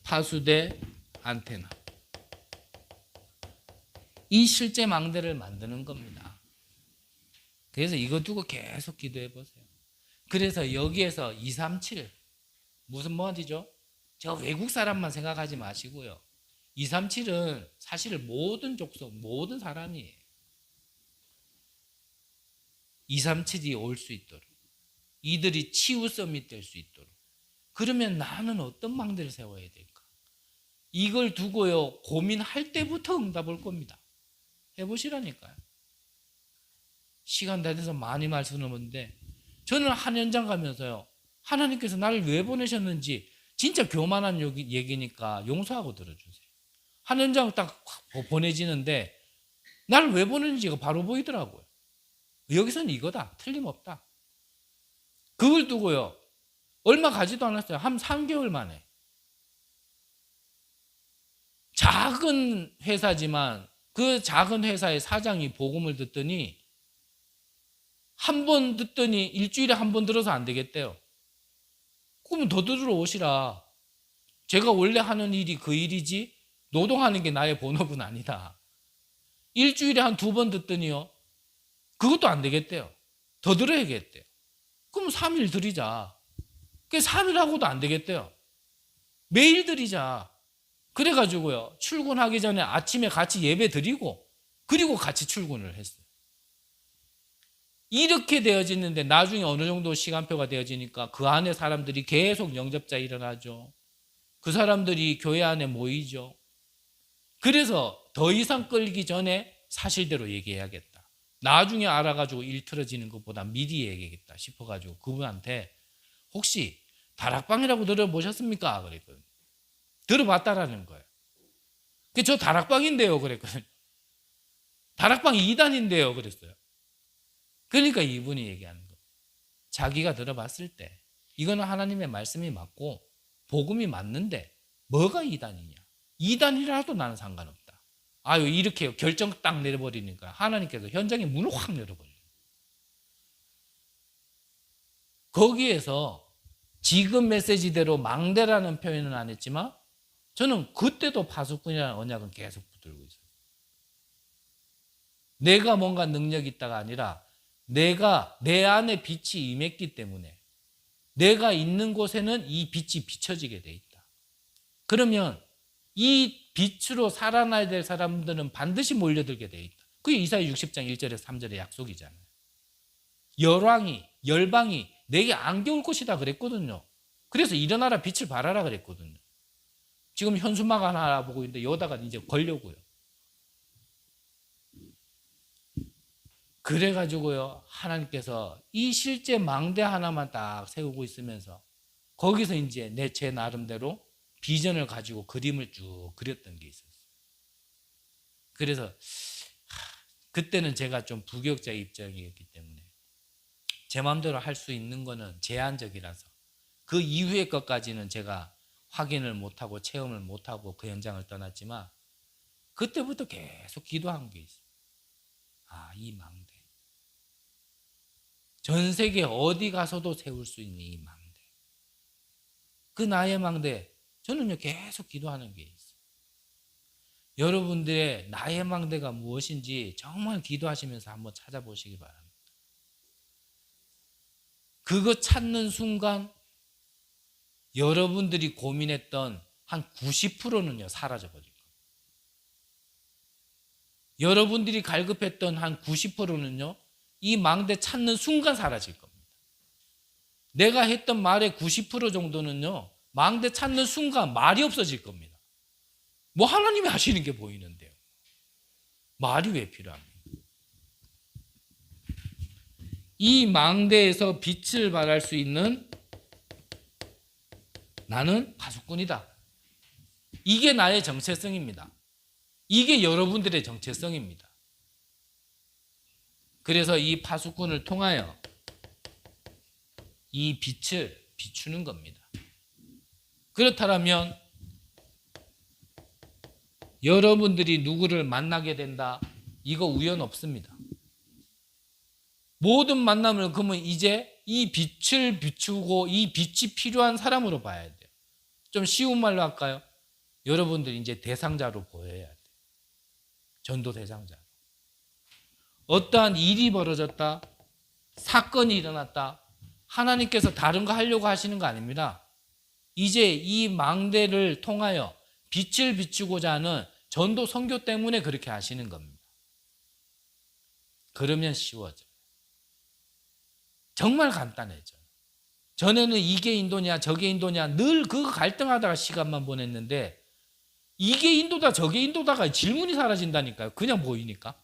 파수대 안테나. 이 실제 망대를 만드는 겁니다. 그래서 이거 두고 계속 기도해 보세요. 그래서 여기에서 237 무슨 뭐지죠? 저 외국 사람만 생각하지 마시고요. 237은 사실 모든 족속, 모든 사람이에요. 237이 올 수 있도록, 이들이 치유 서밋 될 수 있도록. 그러면 나는 어떤 망대를 세워야 될까? 이걸 두고요 고민할 때부터 응답 올 겁니다. 해보시라니까요. 시간 다 돼서 많이 말씀하는데 저는 한 현장 가면서요, 하나님께서 나를 왜 보내셨는지 진짜 교만한 얘기니까 용서하고 들어주세요. 한 현장 딱 보내지는데 나를 왜 보내는지가 바로 보이더라고요. 여기서는 이거다, 틀림없다. 그걸 두고요 얼마 가지도 않았어요. 한 3개월 만에. 작은 회사지만 그 작은 회사의 사장이 복음을 듣더니 한 번 듣더니 일주일에 한 번 들어서 안 되겠대요. 그러면 더 들으러 오시라. 제가 원래 하는 일이 그 일이지 노동하는 게 나의 본업은 아니다. 일주일에 한 2번 듣더니요 그것도 안 되겠대요. 더 들어야겠대요. 그럼 3일 드리자. 그 3일 하고도 안 되겠대요. 매일 드리자. 그래가지고요 출근하기 전에 아침에 같이 예배 드리고 그리고 같이 출근을 했어요. 이렇게 되어지는데 나중에 어느 정도 시간표가 되어지니까 그 안에 사람들이 계속 영접자 일어나죠. 그 사람들이 교회 안에 모이죠. 그래서 더 이상 끌기 전에 사실대로 얘기해야겠다. 나중에 알아가지고 일 틀어지는 것보다 미리 얘기하겠다 싶어가지고 그분한테 혹시 다락방이라고 들어보셨습니까? 그랬거든요. 들어봤다라는 거예요. 저 다락방인데요 그랬거든요. 다락방 2단인데요 그랬어요. 그러니까 이분이 얘기하는 거예요. 자기가 들어봤을 때 이거는 하나님의 말씀이 맞고 복음이 맞는데 뭐가 2단이냐? 2단이라도 나는 상관없다. 이렇게 결정 딱 내려버리니까 하나님께서 현장의 문을 확 열어버려요. 거기에서 지금 메시지대로 망대라는 표현은 안 했지만 저는 그때도 파수꾼이라는 언약은 계속 붙들고 있어요. 내가 뭔가 능력이 있다가 아니라 내가 내 안에 빛이 임했기 때문에 내가 있는 곳에는 이 빛이 비춰지게 돼 있다. 그러면 이 빛으로 살아나야 될 사람들은 반드시 몰려들게 돼 있다. 그게 이사야 60장 1절에서 3절의 약속이잖아요. 열방이 내게 안겨올 것이다 그랬거든요. 그래서 일어나라 빛을 발하라 그랬거든요. 지금 현수막 하나 보고 있는데 여기다가 이제 걸려고요. 그래가지고요, 하나님께서 이 실제 망대 하나만 딱 세우고 있으면서 거기서 이제 제 나름대로 비전을 가지고 그림을 쭉 그렸던 게 있었어요. 그래서 그때는 제가 좀 부교육자 입장이었기 때문에 제 마음대로 할 수 있는 거는 제한적이라서 그 이후의 것까지는 제가 확인을 못하고 체험을 못하고 그 현장을 떠났지만 그때부터 계속 기도한 게 있어요. 이 망대. 전 세계 어디 가서도 세울 수 있는 이 망대. 그 나의 망대. 저는요 계속 기도하는 게 있어요. 여러분들의 나의 망대가 무엇인지 정말 기도하시면서 한번 찾아보시기 바랍니다. 그거 찾는 순간 여러분들이 고민했던 한 90%는요 사라져 버릴 거예요. 여러분들이 갈급했던 한 90%는요 이 망대 찾는 순간 사라질 겁니다. 내가 했던 말의 90% 정도는요 망대 찾는 순간 말이 없어질 겁니다. 뭐 하나님이 하시는 게 보이는데요. 말이 왜 필요합니까? 이 망대에서 빛을 발할 수 있는 나는 파수꾼이다. 이게 나의 정체성입니다. 이게 여러분들의 정체성입니다. 그래서 이 파수꾼을 통하여 이 빛을 비추는 겁니다. 그렇다면 여러분들이 누구를 만나게 된다. 이거 우연 없습니다. 모든 만남을 그러면 이제 이 빛을 비추고 이 빛이 필요한 사람으로 봐야 돼요. 좀 쉬운 말로 할까요? 여러분들이 이제 대상자로 보여야 돼요. 전도 대상자로. 어떠한 일이 벌어졌다. 사건이 일어났다. 하나님께서 다른 거 하려고 하시는 거 아닙니다. 이제 이 망대를 통하여 빛을 비추고자 하는 전도 선교 때문에 그렇게 하시는 겁니다. 그러면 쉬워져요. 정말 간단해져요. 전에는 이게 인도냐 저게 인도냐 늘 그거 갈등하다가 시간만 보냈는데 이게 인도다 저게 인도다가 질문이 사라진다니까요. 그냥 보이니까.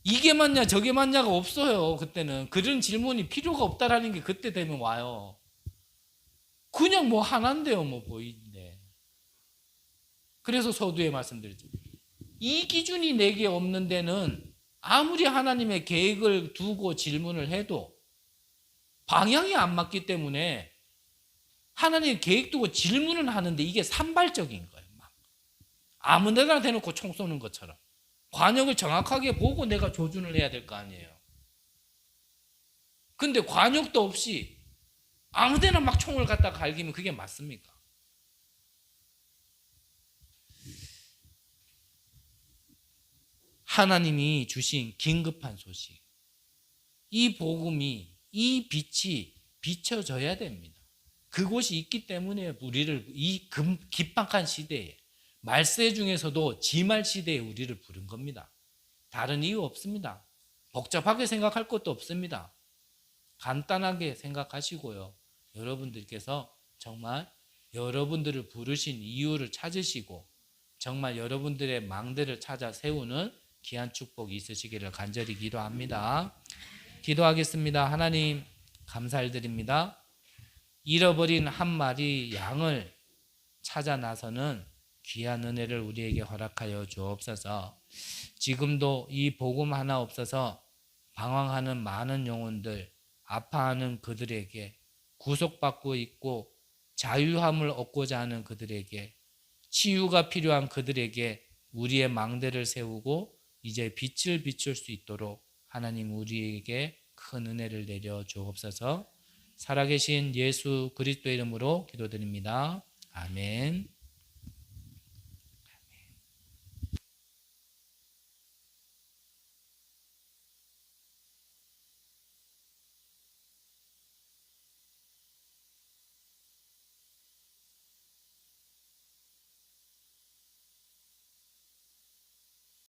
이게 맞냐 저게 맞냐가 없어요. 그때는 그런 질문이 필요가 없다라는 게 그때 되면 와요. 그냥 뭐 하나인데요. 뭐 보이는데. 그래서 서두에 말씀드렸죠. 이 기준이 내게 없는 데는 아무리 하나님의 계획을 두고 질문을 해도 방향이 안 맞기 때문에 하나님의 계획 두고 질문을 하는데 이게 산발적인 거예요. 막. 아무 데나 대놓고 총 쏘는 것처럼. 관역을 정확하게 보고 내가 조준을 해야 될 거 아니에요. 근데 관역도 없이 아무 데나 막 총을 갖다 갈기면 그게 맞습니까? 하나님이 주신 긴급한 소식. 이 복음이, 이 빛이 비춰져야 됩니다. 그곳이 있기 때문에 우리를 이 긴박한 시대에 말세 중에서도 지말 시대에 우리를 부른 겁니다. 다른 이유 없습니다. 복잡하게 생각할 것도 없습니다. 간단하게 생각하시고요. 여러분들께서 정말 여러분들을 부르신 이유를 찾으시고 정말 여러분들의 망대를 찾아 세우는 귀한 축복이 있으시기를 간절히 기도합니다. 기도하겠습니다. 하나님 감사드립니다. 잃어버린 한 마리 양을 찾아 나서는 귀한 은혜를 우리에게 허락하여 주옵소서. 지금도 이 복음 하나 없어서 방황하는 많은 영혼들, 아파하는 그들에게 구속받고 있고 자유함을 얻고자 하는 그들에게 치유가 필요한 그들에게 우리의 망대를 세우고 이제 빛을 비출 수 있도록 하나님 우리에게 큰 은혜를 내려 주옵소서. 살아계신 예수 그리스도의 이름으로 기도드립니다. 아멘.